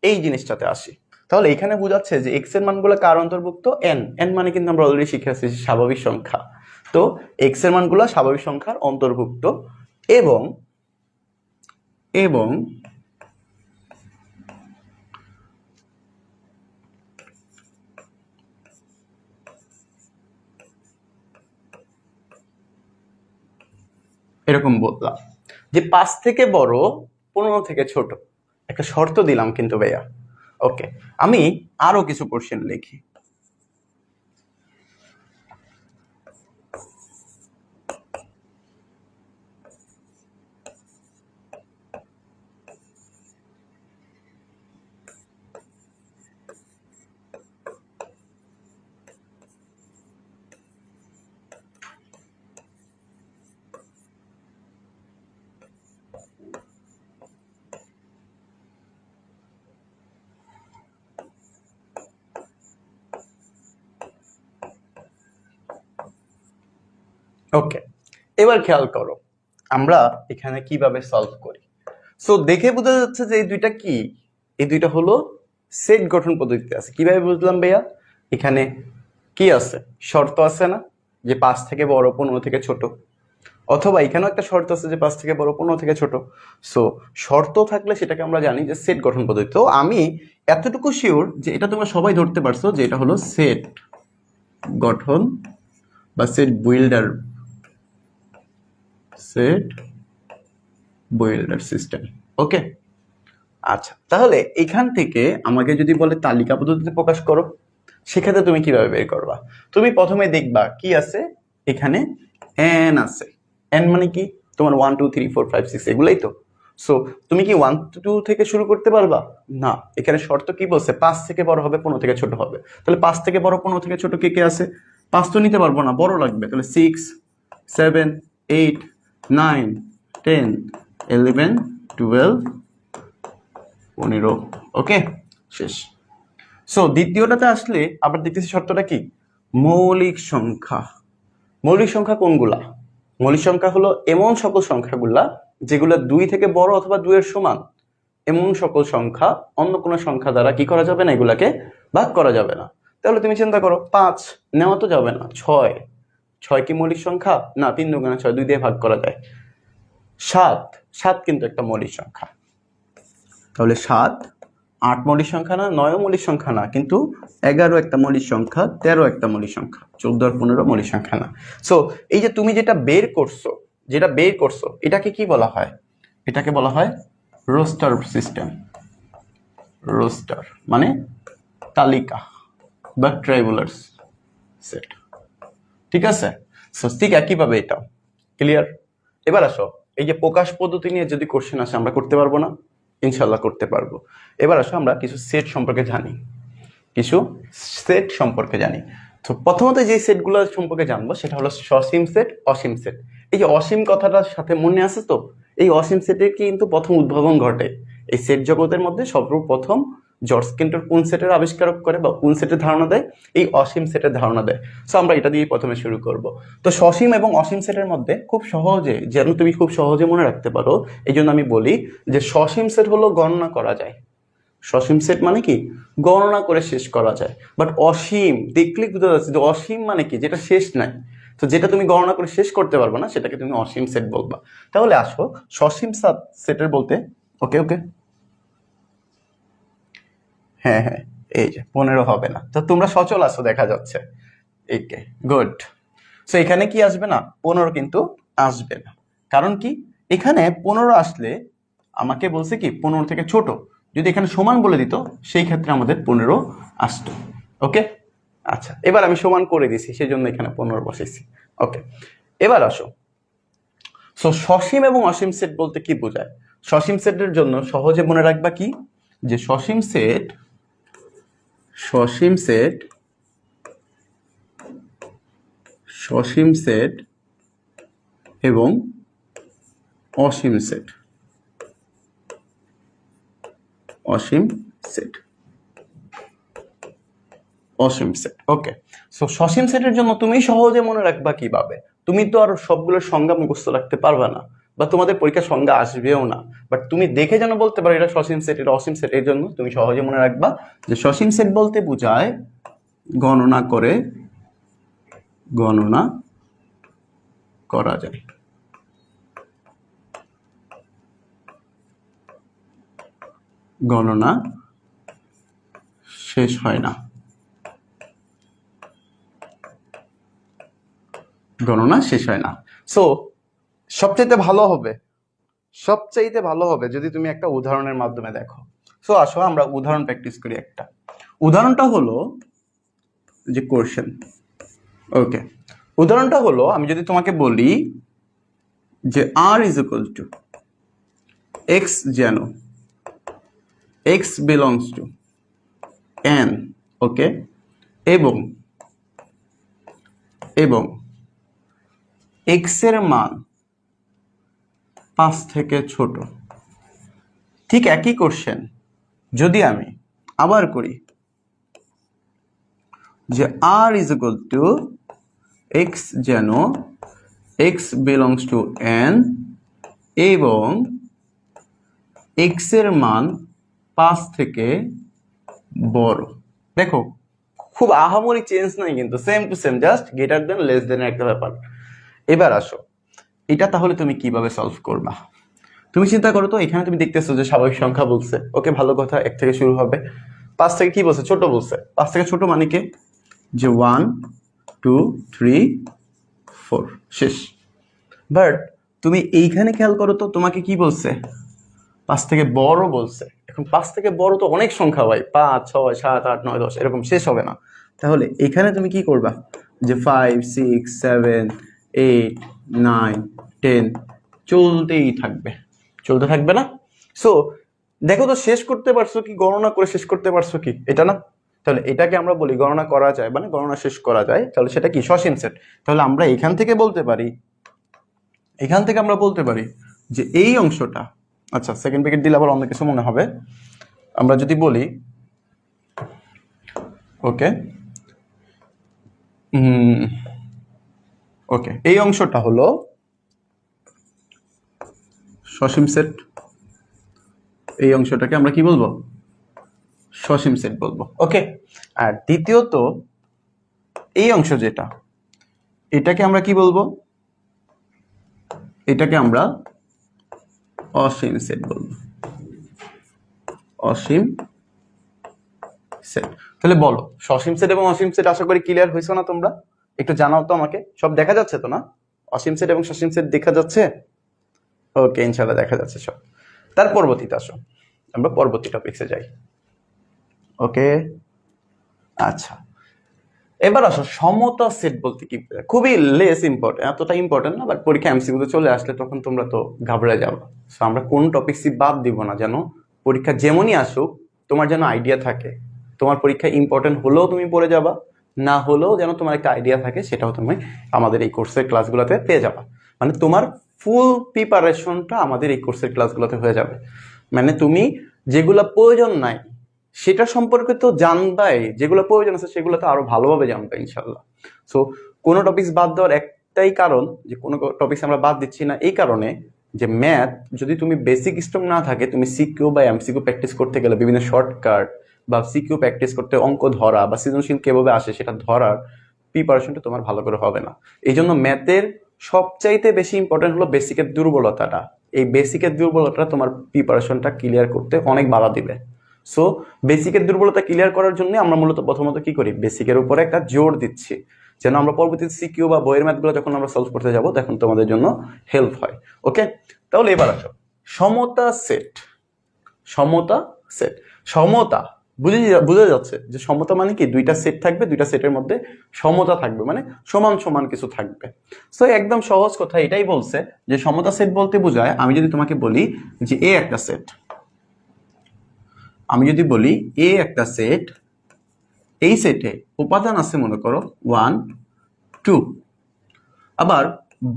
এই জিনিসটাতে আসি। তাহলে এখানে বোঝাচ্ছে যে এক্স এর মানগুলো কার অন্তর্ভুক্ত? এন। এন মানে কিন্তু আমরা অলরেডি শিখে আসছি স্বাভাবিক সংখ্যা। তো এক্স এর মানগুলো স্বাভাবিক সংখ্যার অন্তর্ভুক্ত এবং এবং এরকম বললাম যে 5 থেকে বড়, 15 থেকে ছোট। একটা শর্ত দিলাম কিন্তু ভাইয়া। ওকে, আমি আরো কিছু কোশ্চেন লিখি। ওকে, এবার খেয়াল করো আমরা এখানে কিভাবে সলভ করি। সো দেখে বোঝা যাচ্ছে যে এই দুইটা কি, এই দুইটা হলো সেট গঠন পদ্ধতিতে আছে। কিভাবে বুঝলাম ভাইয়া? এখানে কি আছে? শর্ত আছে না যে 5 থেকে বড়, 15 থেকে ছোট, অথবা এখানেও একটা শর্ত আছে যে 5 থেকে বড়, 15 থেকে ছোট। সো শর্ত থাকলে সেটাকে আমরা জানি যে সেট গঠন পদ্ধতি। তো আমি এতটুকু শিওর যে এটা তোমরা সবাই ধরতে পারছো যে এটা হলো সেট গঠন বা set builder, set builder system. Okay, আচ্ছা তাহলে এখান থেকে আমাকে যদি বলে তালিকা পদ্ধতিতে প্রকাশ করো, সেক্ষেত্রে তুমি কিভাবে বের করবা? তুমি প্রথমে দেখবা কি আছে এখানে, এন আছে। এন মানে কি? তোমার 1 2 3 4 5 6 এগুলাই তো। সো তুমি কি 1 2 থেকে শুরু করতে পারবা না? এখানে শর্ত কি বলছে? 5 থেকে বড় হবে, 15 থেকে ছোট হবে। তাহলে 5 থেকে বড়, 15 থেকে ছোট কে কে আছে? 5 তো নিতে পারবো না, বড় লাগবে। তাহলে 6 7 8 9 10 11 12 15। ওকে, শেষ। সো দ্বিতীয়টাতে আসলে আবার দেখতেছি শর্তটা কি? মৌলিক সংখ্যা। মৌলিক সংখ্যা কোনগুলা? মৌলিক সংখ্যা হলো এমন সকল সংখ্যাগুলা যেগুলা 2 থেকে বড় অথবা 2 এর সমান। এমন সকল সংখ্যা অন্য কোনো সংখ্যা দ্বারা কি করা যাবে না, এগুলাকে ভাগ করা যাবে না। তাহলে তুমি চিন্তা করো, 5 নেওয়া তো যাবে না। 6, 6 কি মৌলিক সংখ্যা? না, 3 দুগুণে 6, 2 দিয়ে ভাগ করা যায়। 7, 7 কিন্তু একটা মৌলিক সংখ্যা। তাহলে 7, 8 মৌলিক সংখ্যা না, 9 মৌলিক সংখ্যা না, কিন্তু 11 একটা মৌলিক সংখ্যা, 13 একটা মৌলিক সংখ্যা, 14 আর 15 মৌলিক সংখ্যা না। সো এই যে তুমি যেটা বের করছো এটাকে কি বলা হয়? এটাকে বলা হয় রোস্টার সিস্টেম। রোস্টার মানে তালিকা বা ট্রাইবুলার সেট। ঠিক আছে? সো ঠিক একইভাবে এটাও। ক্লিয়ার? এবার আসো, এই যে প্রকাশ পদ্ধতি নিয়ে যদি কোশ্চেন আসে আমরা করতে পারবো না? ইনশাল্লাহ করতে পারবো। এবার আসো আমরা কিছু সেট সম্পর্কে জানি, তো প্রথমত যে সেটগুলো সম্পর্কে জানবো সেটা হলো সসীম সেট, অসীম সেট। এই যে অসীম কথাটার সাথে মনে আছে তো, এই অসীম সেটের কিন্তু প্রথম উদ্ভাবন ঘটে এই সেট জগতের মধ্যে। সর্বপ্রথম জর্জ কেন্টর কোন সেটের আবিষ্কার করে বা কোন সেটের ধারণা দেয়? এই অসীম সেটের ধারণা দেয়। সো আমরা এটা দিয়ে প্রথমে শুরু করব। তো সসীম এবং অসীম সেটের মধ্যে খুব সহজে, যেন তুমি খুব সহজে মনে রাখতে পারো, এই জন্য আমি বলি যে সসীম সেট হলো গণনা করা যায়। সসীম সেট মানে কি? গণনা করে শেষ করা যায়। বাট অসীম দেখলে বুঝা যাচ্ছে যে অসীম মানে কি? যেটা শেষ নাই। তো যেটা তুমি গণনা করে শেষ করতে পারবে না সেটাকে তুমি অসীম সেট বলবা। তাহলে আসো সসীম সেটের বলতে, ওকে ওকে, হ্যাঁ হ্যাঁ, এই যে 15 হবে না, তো তোমরা সচল আছো দেখা যাচ্ছে। একে। গুড। সো এখানে কি আসবে না, 15 কিন্তু আসবে না। কারণ কি, এখানে 15 আসলে আমাকে বলছে কি 15 থেকে ছোট, যদি এখানে সমান বলে দিত সেই ক্ষেত্রে আমাদের 15 আসতো। ওকে, আচ্ছা এবার আমি সমান করে দিছি, সেই জন্য এখানে 15 বসাইছি। ওকে, এবার আসো। সো সসীম এবং অসীম সেট বলতে কি বোঝায়? সসীম সেটের জন্য সহজে মনে রাখবা কি, যে সসীম সেট সসীম সেট সসীম সেট এবং অসীম সেট, অসীম সেট, অসীম সেট। ওকে, সো সসীম সেটের জন্য তুমি সহজে মনে রাখবা কিভাবে? তুমি তো আর সবগুলোর সংজ্ঞা মুখস্থ রাখতে পারবে না, বা তোমাদের পরীক্ষার সংজ্ঞা আসবেও না, বাট তুমি দেখে যেন বলতে পারো এটা সসীম সেট, এটা অসীম সেট। এর জন্য তুমি সহজে মনে রাখবা যে সসীম সেট বলতে বোঝায় গণনা করে গণনা করা যায়, গণনা শেষ হয় না, গণনা শেষ হয় না। সো সবচাইতে ভালো হবে, সবচাইতে ভালো হবে যদি তুমি একটা উদাহরণের মাধ্যমে দেখো। সো আসো আমরা উদাহরণ প্র্যাকটিস করি। একটা উদাহরণটা হলো যে কোশ্চেন। ওকে, উদাহরণটা হলো আমি যদি তোমাকে বলি যে r is equal two x, যেন x বিলংস টু n, ওকে, এবং এবং x এর মান 5 থেকে ছোট। ঠিক একই কোশ্চেন যদি আমি আবার করি যে r is equal two x, যেন x বিলংস টু n এবং x এর মান 5 থেকে বড়। দেখো খুব আহামরি চেঞ্জ নাই কিন্তু, same to same, just greater than less than একটা ব্যাপার। এবার আসো এটা তাহলে তুমি কিভাবে সলভ করবা? তুমি চিন্তা করো তো, এখানে তুমি দেখতেছো যে স্বাভাবিক সংখ্যা বলছে, ওকে ভালো কথা, 1 থেকে শুরু হবে। 5 থেকে কি বলছে? ছোট বলছে। 5 থেকে ছোট মানে কি, যে 1 2 3 4 শেষ। বাট তুমি এইখানে খেয়াল করো তো, তোমাকে কি বলছে? 5 থেকে বড় বলছে। এখন 5 থেকে বড় তো অনেক সংখ্যা ভাই, 5 6 7 8 9 10 এরকম শেষ হবে না। তাহলে এখানে তুমি কি করবা, যে 5 6 7 8 9 10 চলতেই থাকবে, চলতে থাকবে না? সো দেখো তো শেষ করতে পারছো কি, গণনা করে শেষ করতে পারছো কি, এটা না? তাহলে এটাকে আমরা বলি গণনা করা যায়, মানে গণনা শেষ করা যায়। তাহলে সেটা কি? সসীম সেট। তাহলে আমরা এখান থেকে বলতে পারি, এখান থেকে আমরা বলতে পারি যে এই অংশটা, আচ্ছা সেকেন্ড ব্র্যাকেট দিলে আবার অন্য কিছু মনে হবে। আমরা যদি বলি ওকে ওকে এই অংশটা হলো সসীম সেট, এই অংশটাকে আমরা কি বলবো? সসীম সেট বলবো। ওকে, আর দ্বিতীয়ত এই অংশ যেটা, এটাকে আমরা কি বলবো? এটাকে আমরা অসীম সেট বলবো, অসীম সেট। তাহলে বলো সসীম সেট এবং অসীম সেট আশা করি ক্লিয়ার হয়েছে না তোমরা? একটু জানাও তো আমাকে, সব দেখা যাচ্ছে তো না? অসীম সেট এবং সসীম সেট দেখা যাচ্ছে? ওকে, ইনশাআল্লাহ দেখা যাচ্ছে সব। তার পরবর্তীতে আসো, আমরা পরবর্তী টপিকসে যাই। ওকে, আচ্ছা এবার আসো সমতা সেট বলতে কি? খুবই লেস ইম্পর্টেন্ট, এতটা ইম্পর্টেন্ট না, বাট পরীক্ষা এমসিকিউ চলে আসলে তখন তোমরা তো ঘাবড়ে যাবে। সো আমরা কোন টপিকসই বাদ দিব না, যেন পরীক্ষা যেমনই আসুক তোমার যেন আইডিয়া থাকে। তোমার পরীক্ষা ইম্পর্টেন্ট হলেও তুমি পড়ে যাবা, না হলেও যেন তোমার একটা আইডিয়া থাকে, সেটাও তুমি আমাদের এই কোর্সের ক্লাসগুলোতে পেয়ে যাবা। মানে তোমার ফুল প্রিপারেশনটা আমাদের এই কোর্সের ক্লাসগুলোতে হয়ে যাবে। মানে তুমি যেগুলো প্রয়োজন নাই সেটা সম্পর্কে তো জানবাই, যেগুলো প্রয়োজন আছে সেগুলো তো আরো ভালোভাবে জানবে ইনশাল্লাহ। সো কোনো টপিকস বাদ দেওয়ার একটাই কারণ, যে কোনো টপিকস আমরা বাদ দিচ্ছি না এই কারণে যে ম্যাথ যদি তুমি বেসিক স্ট্রং না থাকে, তুমি সিকিউ বা এমসিকিউ প্র্যাকটিস করতে গেলে বিভিন্ন শর্টকাট বা সিকিউ প্র্যাকটিস করতে, অঙ্ক ধরা বা সৃজনশীল কিভাবে আসে সেটা ধরার প্রিপারেশনটা তোমার ভালো করে হবে না। এই জন্য ম্যাথের সবচাইতে বেশি ইম্পর্টেন্ট হলো বেসিকের দুর্বলতাটা। এই বেসিকের দুর্বলতাটা তোমার প্রিপারেশনটা ক্লিয়ার করতে অনেক বাধা দিবে। সো বেসিকের দুর্বলতা ক্লিয়ার করার জন্য আমরা মূলত প্রথমত কি করি, বেসিকের উপরে একটা জোর দিচ্ছি, যেন আমরা পরবর্তীতে সিকিউ বা বইয়ের ম্যাথগুলো যখন আমরা সলভ করতে যাব তখন তোমাদের জন্য হেল্প হয়। ওকে, তাহলে এবার আসো সমতা সেট। সমতা সেট, সমতা বুঝে যাচ্ছে যে সমতা মানে কি দুইটা সেট থাকবে, দুইটা সেটের মধ্যে সমতা থাকবে, মানে সমান সমান কিছু থাকবে। সো একদম সহজ কথা এটাই বলছে যে সমতা সেট বলতে বোঝায়, আমি যদি তোমাকে বলি যে এ একটা সেট, আমি যদি বলি এ একটা সেট, এই সেটে উপাদান আছে মনে করো 1 2, আবার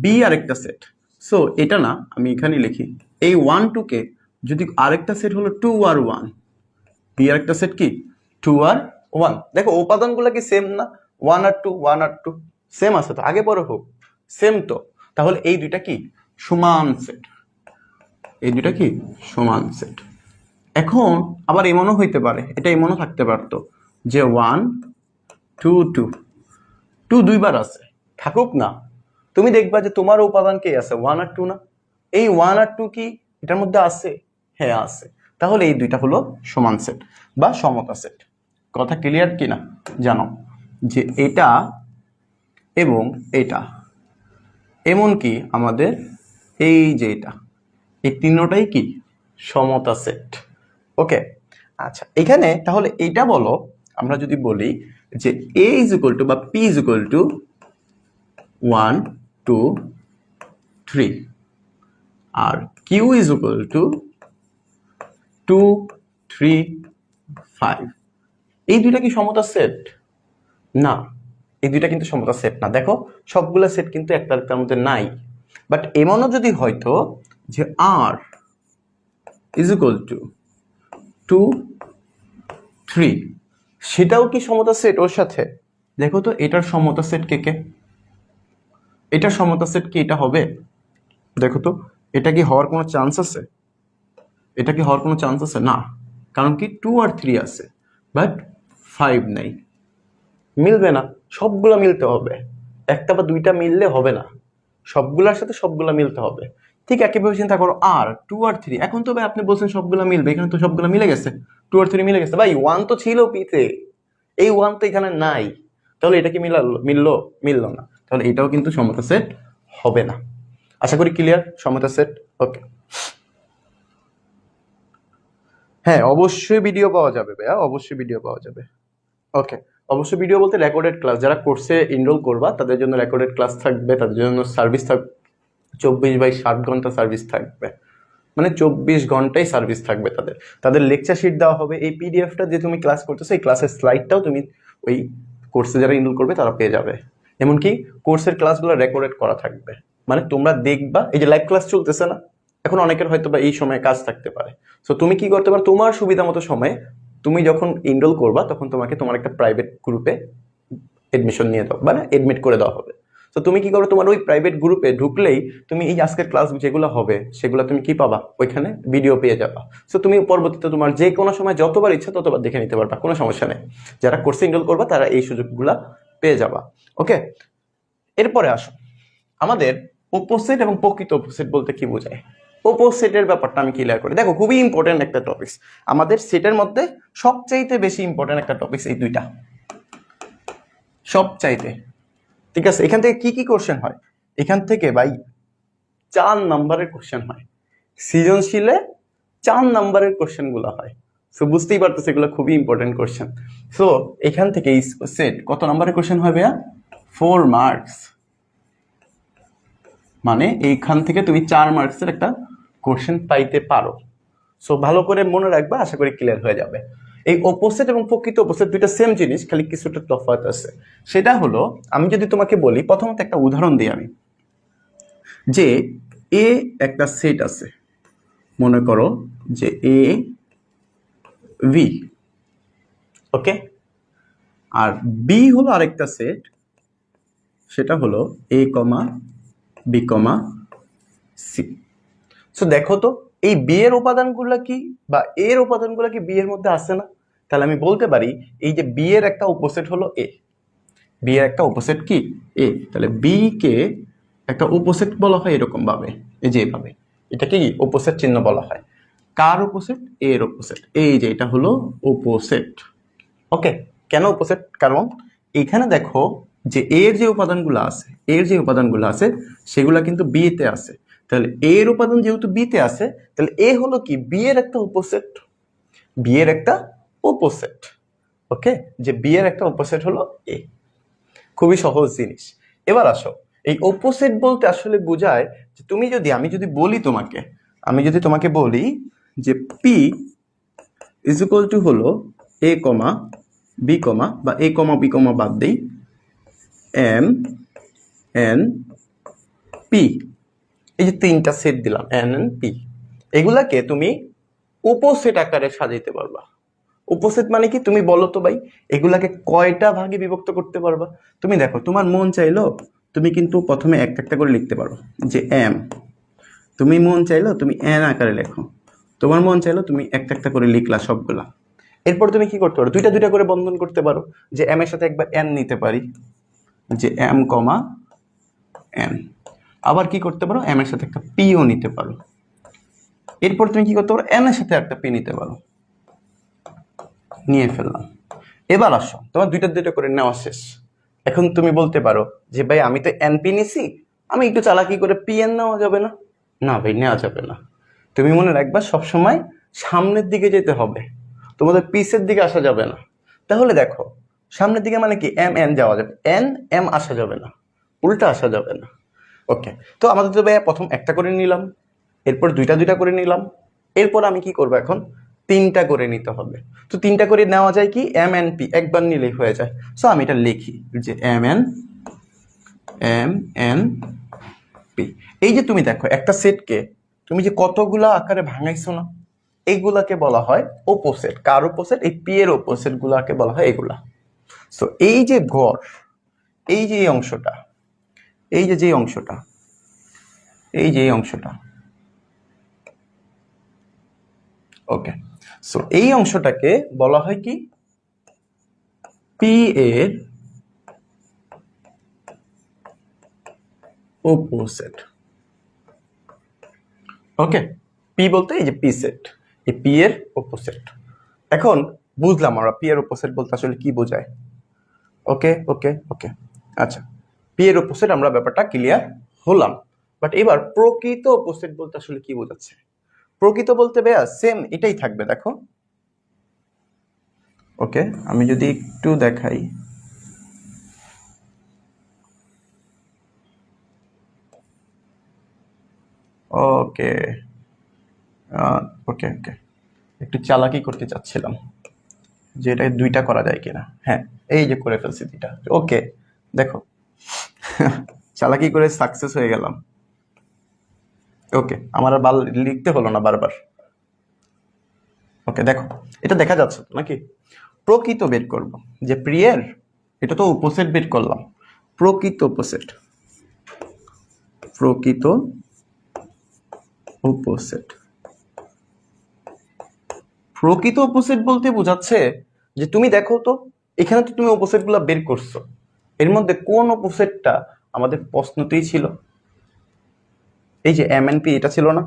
বি আরেকটা সেট। সো এটা না, আমি এখানে লিখি এই 1 2 কে যদি আরেকটা সেট হলো 2 আর 1, বি আরেকটা সেট কি 2 আর 1। দেখো উপাদানগুলো কি সেম না, 1 আর 2 1 আর 2 সেম আছে তো, আগে পরে হোক সেম তো, তাহলে এই দুইটা কি সমান সেট, এই দুইটা কি সমান সেট। এখন আবার এমনও হইতে পারে, এটা এমনও থাকতে পারতো যে 1 2 2 2 দুইবার আছে, থাকুক না, তুমি দেখবা যে তোমার উপাদান কে আছে 1 আর 2 না, এই 1 আর 2 কি এটার মধ্যে আছে, হ্যাঁ আছে, তাহলে এই দুইটা হলো সমান সেট বা সমতা সেট। কথা ক্লিয়ার কিনা জানো, যে এটা এবং এটা, এমনকি আমাদের এই যে এটা, এই তিনটাই কি সমতা সেট। ওকে, আচ্ছা এখানে তাহলে এটা বলো, আমরা যদি বলি যে a ইজ ইকুয়াল টু বা p ইজ ইকুয়াল টু 1 2 3 আর q ইজ ইকুয়াল টু 2 3 5, এই দুইটা কি সমতা সেট? না, এই দুইটা কিন্তু সমতা সেট না। দেখো সবগুলা সেট কিন্তু একটার মধ্যে নাই, বাট এমনও যদি হয়তো যে r ইজ ইকুয়াল টু 2 3, সেটাও কি সমতা সেট ওর সাথে? দেখো তো এটার সমতা সেট কে কে, এটার সমতা সেট কি এটা হবে? দেখো তো এটা কি হওয়ার কোনো চান্স আছে? এটা কি হওয়ার কোনো চান্স আছে? না, কারণ কি 2 আর 3 আছে বাট 5 নাই, মিলবে না, সবগুলা মিলতে হবে, একটা বা দুইটা মিললে হবে না, সবগুলার সাথে সবগুলা মিলতে হবে। ঠিক একইভাবে চিন্তা করো আর 2 আর 3, এখন তো ভাই আপনি বলছেন সবগুলা মিলবে, এখানে তো সবগুলা মিলে গেছে, 2 আর 3 মিলে গেছে, ভাই 1 তো ছিল পিতে, এই 1 তো এখানে নাই, তাহলে এটা কি মিললো? মিললো না, তাহলে এটাও কিন্তু সমতা সেট হবে না। আশা করি ক্লিয়ার সমতা সেট। ওকে, হ্যাঁ অবশ্যই ভিডিও পাওয়া যাবে ভাইয়া, অবশ্যই ভিডিও পাওয়া যাবে। ওকে, অবশ্যই ভিডিও বলতে রেকর্ডেড ক্লাস, যারা কোর্সে এনরোল করবা তাদের জন্য রেকর্ডেড ক্লাস থাকবে, তাদের জন্য সার্ভিস থাকবে 24/7 ঘন্টা সার্ভিস থাকবে, মানে 24 ঘন্টাই সার্ভিস থাকবে তাদের। তাদের লেকচার শিট দেওয়া হবে, এই পিডিএফটা যে তুমি ক্লাস করতেছো এই ক্লাসের স্লাইডটাও তুমি ওই কোর্সে যারা এনরোল করবে তারা পেয়ে যাবে। এমনকি কোর্সের ক্লাসগুলো রেকর্ডেড করা থাকবে, মানে তোমরা দেখবা এই যে লাইভ ক্লাস চলতেছে না, এখন অনেকের হয়তো বা এই সময় কাজ থাকতে পারে, সো তুমি কি করতে পারো তোমার সুবিধা মতো সময়ে তুমি যখন এনরোল করবা তখন তোমাকে তোমার একটা প্রাইভেট গ্রুপে এডমিশন নিয়ে দাও, মানে এডমিট করে দেওয়া হবে। তো তুমি কি করো, তোমার ওই প্রাইভেট গ্রুপে ঢুকলেই তুমি এই আজকের ক্লাস যেগুলো হবে সেগুলো তুমি কি পাবা, ওইখানে ভিডিও পেয়ে যাবা। সো তুমি পরবর্তীতে তোমার যে কোনো সময় যতবার ইচ্ছা ততবার দেখে নিতে পারবা, কোনো সমস্যা নেই। যারা কোর্সে এনরোল করবা তারা এই সুযোগগুলা পেয়ে যাবা। ওকে, এরপরে আসো আমাদের অপোজিট এবং প্রকৃত অপোজিট বলতে কি বোঝায়। অপোজিটের ব্যাপারটা আমি ক্লিয়ার করি। দেখো খুবই ইম্পর্টেন্ট একটা টপিক, আমাদের সেটের মধ্যে সবচাইতে বেশি ইম্পর্টেন্ট একটা টপিক এই দুইটা, সবচাইতে। ঠিক আছে, এখান থেকে কি কি কোশ্চেন হয়? এখান থেকে ভাই 4 নাম্বারের কোশ্চেন হয়, সৃজনশীলে 4 নাম্বারের কোশ্চেন গুলো হয়। সো বুঝতেই পারতেছে এগুলো খুবই ইম্পর্টেন্ট কোশ্চেন। সো এখান থেকে এই সেট কত নাম্বারের কোশ্চেন হয় ভাইয়া? 4 মার্কস, মানে এইখান থেকে তুমি 4 মার্কসের একটা কোশ্চেন পাইতে পারো। সো ভালো করে মনে রাখবা, আশা করি ক্লিয়ার হয়ে যাবে। এই অপোজিট এবং প্রকৃত অপোজিট দুইটা সেম জিনিস, খালি কিছুটা তফাৎ আছে। সেটা হলো, আমি যদি তোমাকে বলি, প্রথমত একটা উদাহরণ দিই আমি, যে এ একটা সেট আছে, মনে করো যে A V, okay, R B হলো আরেকটা সেট, সেটা হলো এ comma B comma C. So দেখো তো এই বি এর উপাদানগুলো কি বা এর উপাদানগুলো কি বি এর মধ্যে আছে না? তাহলে আমি বলতে পারি এই যে বি এর একটা অপোজিট হলো এ, বি এর একটা অপোজিট কি এ, তাহলে বি কে একটা অপোজিট বলা হয় এরকম ভাবে, এই যে এইভাবে, এটাকে কি অপোজিট চিহ্ন বলা হয়। কার অপোজিট? এর অপোজিট, এই যে এটা হলো অপোজিট। ওকে, কেন অপোজিট? কারণ এখানে দেখো যে এর যে উপাদানগুলো আছে, সেগুলা কিন্তু বি তে আছে। তাহলে এর উপাদান যেহেতু বি তে আছে, তাহলে এ হলো কি বি এর একটা অপোজিট, বি এর একটা অপোজিট। ওকে, যে বি এর একটা অপোজিট হলো এ। খুবই সহজ জিনিস। এবার আসো, এই অপোজিট বলতে আসলে বোঝায় যে তুমি যদি, আমি যদি তোমাকে বলি যে পি ইজ ইকুয়াল টু হলো এ কমা বি কমা, বা এ কমা বি কমা বাদ দেই, এম এন পি, এই যে তিনটা সেট দিলাম এন এন পি, এগুলাকে তুমি উপসেট আকারে সাজাইতে পারবা। উপসেট মানে কি তুমি বলো তো ভাই, এগুলাকে কয়টা ভাগে বিভক্ত করতে পারবা? তুমি দেখো, তোমার মন চাইলো তুমি কিন্তু প্রথমে একটা একটা করে লিখতে পারো, যে এম, তুমি মন চাইলো তুমি এন আকারে লেখো, তোমার মন চাইলো তুমি একটা একটা করে লিখলা সবগুলা। এরপর তুমি কি করতে পারো, দুইটা দুইটা করে বন্ধন করতে পারো, যে এম এর সাথে একবার এন নিতে পারি, যে এম কমা এন। আবার কি করতে পারো, এম এর সাথে একটা পিও নিতে পারো। এরপর তুমি কি করতে পারো, এন এর সাথে একটা পি নিতে পারো। নিয়ে ফেললাম। এবার আসো, তোমার দুইটা দুইটা করে নেওয়া শেষ। এখন তুমি বলতে পারো যে ভাই আমি তো এনপি নিছি, আমি একটু চালাকি করে পিএন নেওয়া যাবে না? না ভাই, নেওয়া যাবে না। তুমি মনে রাখবা সবসময় সামনের দিকে যেতে হবে, তোমাদের পিসের দিকে আসা যাবে না। তাহলে দেখো, সামনের দিকে মানে কি, এম এন যাওয়া যাবে, এন এম আসা যাবে না, উল্টা আসা যাবে না। ওকে, তো আমাদের তো ভাইয়া প্রথম একটা করে নিলাম, এরপর দুইটা দুইটা করে নিলাম, এরপর আমি কি করবো এখন, তিনটা করে নিতে হবে। তো তিনটা করে নেওয়া যায় কি, এম এন পি একবার নিলেই হয়ে যায়। সো আমি এটা লিখি যে এম এন পি। এই যে তুমি দেখো একটা সেটকে তুমি যে কতগুলা আকারে ভাঙাইছো না, এইগুলাকে বলা হয় অপোসেট। কার অপোসেট? এই পি এর অপোসেট গুলাকে বলা হয় এগুলা। সো এই যে গড়, এই যে অংশটা, এই যে অংশটা, এই অংশটা, ওকে, সো এই অংশটাকে বলা হয় কি, পি এর অপোসিট। ওকে, পি বলতে এই যে পি সেট, এই পি এর অপোসিট। এখন বুঝলাম আমরা পি এর অপোসিট বলতে আসলে কি বোঝায়। ওকে ওকে ওকে, আচ্ছা, পি এর অপোসিট আমরা ব্যাপারটা ক্লিয়ার হলাম। বাট এবার প্রকৃত অপোসিট বলতে আসলে কি বোঝাচ্ছে? প্রকৃত বলতে ভাইয়া সেম এটাই থাকবে, দেখো। ওকে, আমি যদি একটু দেখাই, ওকে ওকে ওকে, একটু চালাকি করতে চাচ্ছিলাম যে এটা দুইটা করা যায় কিনা। হ্যাঁ, এই যে করে ফেলছি দুইটা। ওকে, দেখো চালাকি করে সাকসেস হয়ে গেলাম। ওকে, আমার আর লিখতে হলো না বারবার। ওকে, দেখো এটা দেখা যাচ্ছে তো নাকি? প্রকৃত বের করব, যে প্রিয়ের, এটা তো অপোজিট বের করলাম, প্রকৃত অপোজিট, প্রকৃত অপোজিট। প্রকৃত অপোজিট বলতে বোঝাচ্ছে যে তুমি দেখো তো, এখানে তো তুমি অপোজিট গুলা বের করছো, এর মধ্যে কোন অপোজিটটা আমাদের প্রশ্নতেই ছিল? এই যে এম এন পি, এটা ছিল না?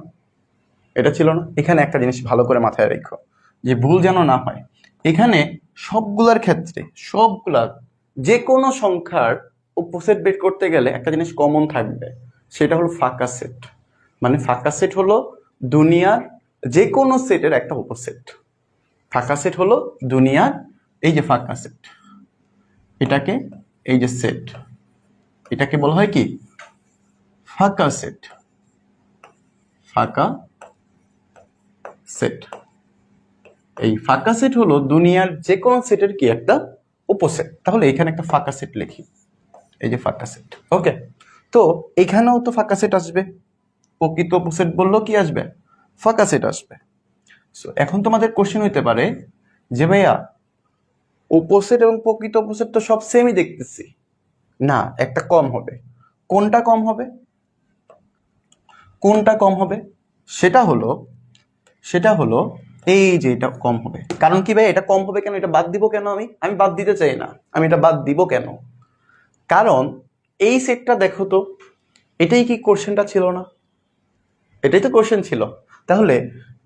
এটা ছিল না? এখানে একটা জিনিস ভালো করে মাথায় রেখো, যে ভুল যেন না হয়। এখানে সবগুলার ক্ষেত্রে, সবগুলার যে কোনো সংখ্যার অপোজিট বের করতে গেলে একটা জিনিস কমন থাকবে, সেটা হলো ফাঁকা সেট। মানে ফাঁকা সেট হলো দুনিয়ার যে কোনো সেটের একটা অপোজিট। ফাঁকা সেট হলো দুনিয়ার, এই যে ফাঁকা সেট, এটাকে, এই যে সেট, এটাকে বলা হয় কি, ফাঁকা সেট। ফাঁকা সেট, এই ফাঁকা সেট হলো দুনিয়ার যে কোনো সেটের কি একটা উপসেট। তাহলে এখানে একটা ফাঁকা সেট লিখি, এই যে ফাঁকা সেট। ওকে, তো এখানেও তো ফাঁকা সেট আসবে, প্রকৃত উপসেট বললেও কি আসবে, ফাঁকা সেট আসবে। সো এখন তোমাদের কোশ্চেন হইতে পারে যে ভাইয়া উপসেট এবং প্রকৃত উপসেট তো সব সেমই দেখতেছি, না একটা কম হবে। কোনটা কম হবে? কোনটা কম হবে? সেটা হলো এই যে এটা কম হবে। কারণ কি ভাই, এটা কম হবে কেন, এটা বাদ দিব কেন? আমি বাদ দিতে চাই না, আমি এটা বাদ দিব কেন? কারণ এই সেটটা দেখো তো, এটাই কি কোশ্চেনটা ছিল না? এটাই তো কোশ্চেন ছিল। তাহলে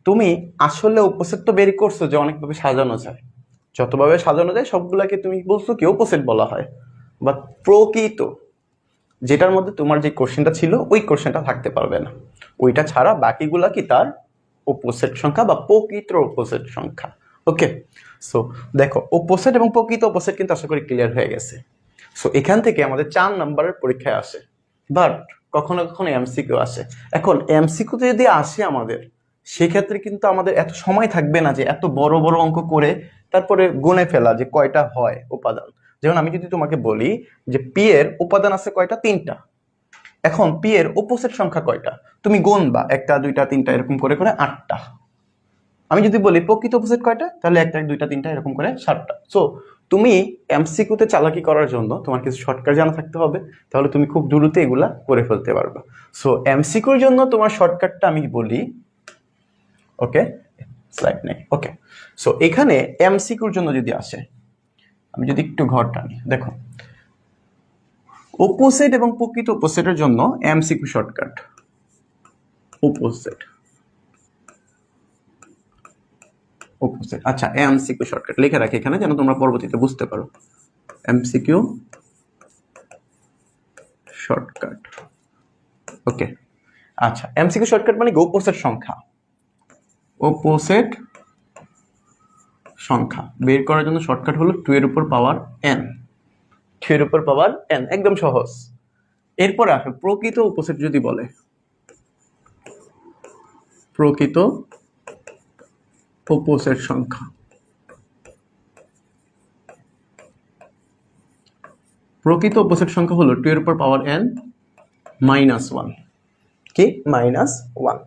তুমি আসলে উপসেট তো বের করছো যে অনেকভাবে সাজানো যায়, যতভাবে সাজানো যায় সবগুলাকে তুমি বলছো কি অপোজিট বলা হয়। বা প্রকৃত, যেটার মধ্যে তোমার যে কোশ্চেনটা ছিল ওই কোশ্চেনটা থাকতে পারবে না। ওইটা ছাড়া বাকিগুলা কি তার অপোজিট সংখ্যা বা প্রকৃত অপোজিট সংখ্যা। ওকে, সো দেখো অপোজিট এবং প্রকৃত অপোজিট কিন্তু আশা করি ক্লিয়ার হয়ে গেছে। সো এখান থেকে আমাদের 4 নাম্বারের পরীক্ষায় আসে, বাট কখনো কখনো এমসিকিউ আসে। এখন এমসিকিউতে যদি আসে আমাদের, সেক্ষেত্রে কিন্তু আমাদের এত সময় থাকবে না যে এত বড় বড় অঙ্ক করে তারপরে গুনে ফেলা যে কয়টা হয় উপাদান। যেমন আমি যদি তোমাকে বলি যে পি এর উপাদান আছে কয়টা, 3টা। এখন পি এর অপোজিট সংখ্যা কয়টা, তুমি গুনবা 1টা 2টা 3টা এরকম করে করে 8টা। আমি যদি বলি প্রকৃত অপোজিট কয়টা, তাহলে 1টা 2টা 3টা এরকম করে 7টা। সো তুমি এমসিকিউতে চালাকি করার জন্য তোমার কিছু শর্টকাট জানা থাকতে হবে, তাহলে তুমি খুব দ্রুত এগুলা করে ফেলতে পারবা। সো এমসিকিউর জন্য তোমার শর্টকাটটা আমি বলি। ওকে, স্লাইড নেই। ওকে, সো এখানে এমসিকিউর জন্য যদি আসে, আমি যদি একটু ঘর টানি, দেখো অপোজিট এবং প্রকৃত অপোজিটের জন্য এমসিকিউ শর্টকাট অপোজিট অপোজিট। আচ্ছা, এমসিকিউ শর্টকাট লিখে রাখি এখানে যেন তোমরা পরবর্তীতে বুঝতে পারো। MCQ shortcut. ওকে, আচ্ছা, এমসিকিউ শর্টকাট মানে অপোজিট সংখ্যা, অপোজিট সংখ্যা বের করার জন্য শর্টকাট হলো 2 এর উপর পাওয়ার n। 2 এর উপর পাওয়ার n, একদম সহজ। এরপরে আসে প্রকৃত অপোজিট। যদি বলে প্রকৃত অপোজিট সংখ্যা, প্রকৃত অপোজিট সংখ্যা হলো 2 এর উপর পাওয়ার n -1। কি -1?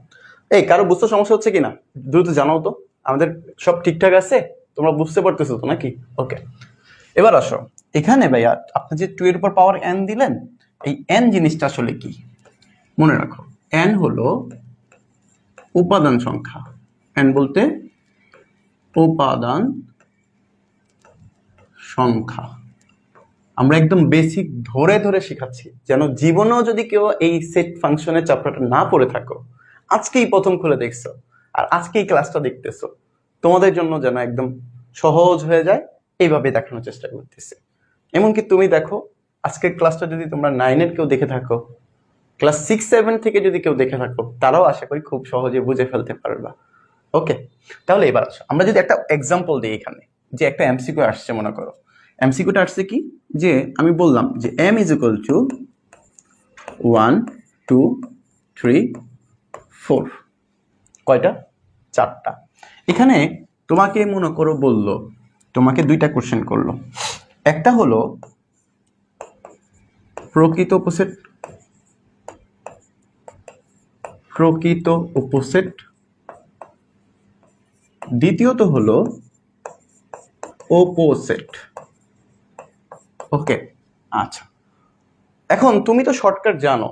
এই কারো বুঝতে সমস্যা হচ্ছে কিনা দ্রুত জানাও তো, আমাদের সব ঠিকঠাক আছে? তোমরা বুঝতে পারতেছো তো নাকি? ওকে, এবার আসো এখানে ভাইয়া আপনি যে 2 এর উপর পাওয়ার n দিলেন, এই n জিনিসটা আসলে কি মনে রাখো। n হলো উপাদান সংখ্যা। n বলতে উপাদান সংখ্যা। আমরা একদম বেসিক ধরে ধরে শেখাচ্ছি, যেন জীবনেও যদি কেউ এই সেট ফাংশনের চ্যাপ্টারটা না পড়ে থাকো, আজকেই প্রথম খুলে দেখছো আর আজকেই ক্লাসটা দেখতেছো, তোমাদের জন্য যেন একদম সহজ হয়ে যায়, এইভাবে দেখানোর চেষ্টা করতেছি। এমনকি তুমি দেখো আজকের ক্লাসটা যদি তোমরা 9-এর কেউ দেখে থাকো, ক্লাস 6-7 থেকে যদি কেউ দেখে থাকো, তারাও আশা করি খুব সহজে বুঝে ফেলতে পারবা। ওকে, তাহলে এবার আসো আমরা যদি একটা এক্সাম্পল দিই। এখানে যে একটা এমসিকিউ আসছে, মনে করো এমসিকিউটা আসছে কি, যে আমি বললাম যে m ইজ ইকুয়াল টু 1 2 3 4। কয়টা? 4টা। এখানে তোমাকে মনে করো বললো, তোমাকে 2টা কোশ্চেন করলো। একটা হলো প্রকৃত অপোজিট, প্রকৃত অপোজিট। দ্বিতীয়ত হলো অপোজিট। ওকে, আচ্ছা, এখন তুমি তো শর্টকাট জানো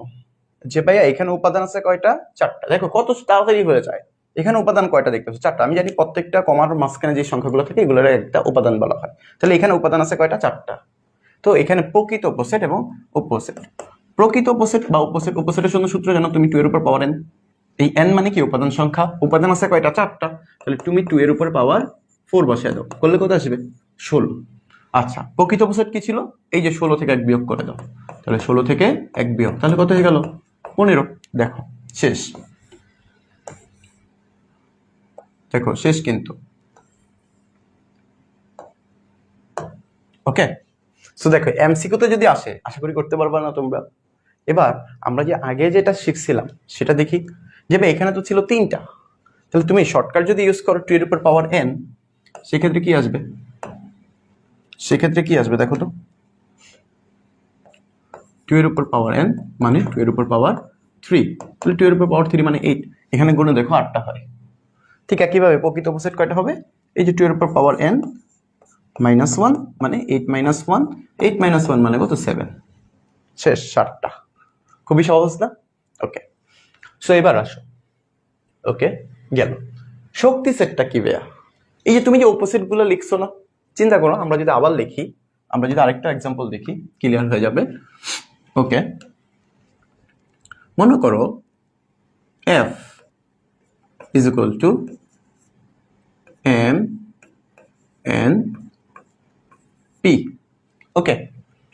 যে ভাইয়া এখানে উপাদান আছে কয়টা? 4টা। দেখো কত তাড়াতাড়ি হয়ে যায়। এখানে উপাদান কয়টা দেখতেছো? 4টা। আমি জানি প্রত্যেকটা কমার মাঝখানে যে সংখ্যাগুলো থাকে এগুলোর একটা উপাদান বলা হয়। তাহলে এখানে উপাদান আছে কয়টা? 4টা। তো এখানে প্রকৃত অপোজিট এবং অপোজিট। প্রকৃত অপোজিট বা অপোজিট, অপোজিটের জন্য সূত্র জানো তুমি 2 এর উপর পাওয়ার n। এই n মানে কি? উপাদান সংখ্যা। উপাদান আছে কয়টা? 4টা। তাহলে তুমি 2 এর উপর পাওয়ার 4 বসায় দাও, করলে কত আসবে? 16। আচ্ছা, প্রকৃত অপোজিট কি ছিল? এই যে 16 থেকে 1 বিয়োগ করে দাও, তাহলে 16 থেকে 1 বিয়োগ, তাহলে কত হয়ে গেল? 15। দেখো শেষ, দেখো শেষ কিন্তু। ওকে, সো দেখো এমসিকিউতে যদি আসে আশা করি করতে পারবা না তোমরা। এবার আমরা যে আগে যেটা শিখছিলাম সেটা দেখি। যে ভাই এখানে তো ছিল 3টা, তাহলে তুমি শর্টকাট যদি ইউজ করো 2 এর উপর পাওয়ার n, সেক্ষেত্রে কি আসবে? সেক্ষেত্রে কি আসবে দেখো তো, 2 এর উপর পাওয়ার n মানে 2 এর উপর পাওয়ার 3, তাহলে 2 এর উপর পাওয়ার 3 মানে 8। এখানে গুণে দেখো 8টা হয়। ঠিক একইভাবে প্রকৃত অপোজিট কয়টা হবে? এই যে 2 এর উপর পাওয়ার n -1 মানে 8 - 1, 8 - 1 মানে কত? 7। শেষ, 7টা। খুবই সহজ না? ওকে, সো এবার আসো। ওকে, গেল। শক্তি সেটটা কি ভাইয়া? এই যে তুমি যে অপোজিট গুলো লিখছো না, চিন্তা করো আমরা যদি আবার লিখি, আমরা যদি আরেকটা এক্সাম্পল দেখি, ক্লিয়ার হয়ে যাবে। ওকে, মনে করো f is equal to m n p। ওকে,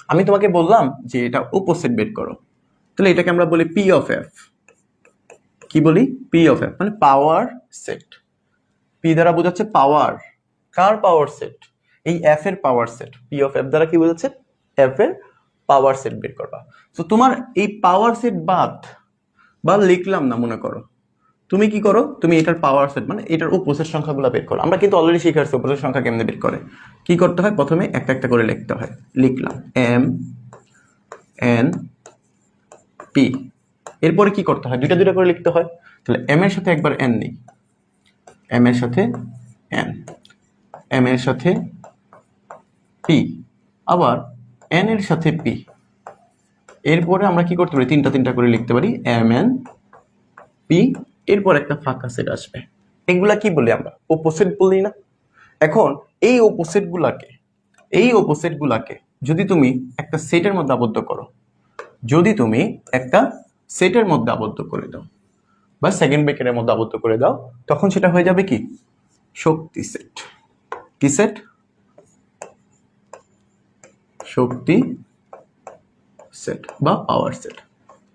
আমি তোমাকে বললাম যে এটা উপসেট বের করো, তাহলে এটাকে আমরা বলি পি অফ এফ। কি বলি? পি অফ এফ মানে পাওয়ার সেট। পি দ্বারা বোঝাচ্ছে পাওয়ার। কার পাওয়ার সেট? এই এফ এর power set. P of F দ্বারা কি বোঝাচ্ছে? এফ এর পাওয়ার সেট বের করবা। তো তোমার এই পাওয়ার সেট বা লিখলাম না মনে করো, তুমি কি করো, তুমি এটার পাওয়ার সেট মানে এটার উপসেট সংখ্যাগুলো বের করো। আমরা কিন্তু অলরেডি শিখে আসছি উপসেট সংখ্যা কেমনে বের করে। কি করতে হয়? প্রথমে একটা একটা করে লিখতে হয়। লিখলাম এম এন পি। এরপরে কি করতে হয়? দুইটা দুইটা করে লিখতে হয়। তাহলে এম এর সাথে একবার এন নেই, এম এর সাথে এন, এম এর সাথে পি, আবার এন এর সাথে পি। এরপরে আমরা কি করতে পারি? তিনটা তিনটা করে লিখতে পারি, এম এন পি, এরপর একটা ফাঁকা সেট আসবে। এগুলা কি বলি আমরা? অপোসিট বলি না? এখন এই অপোসিট গুলাকে যদি তুমি একটা সেটের মধ্যে আবদ্ধ করো, যদি তুমি একটা সেটের মধ্যে আবদ্ধ করে দাও বা সেকেন্ড ব্র্যাকেটের মধ্যে আবদ্ধ করে দাও, তখন সেটা হয়ে যাবে কি? শক্তি সেট। কি সেট? শক্তি সেট বা পাওয়ার সেট।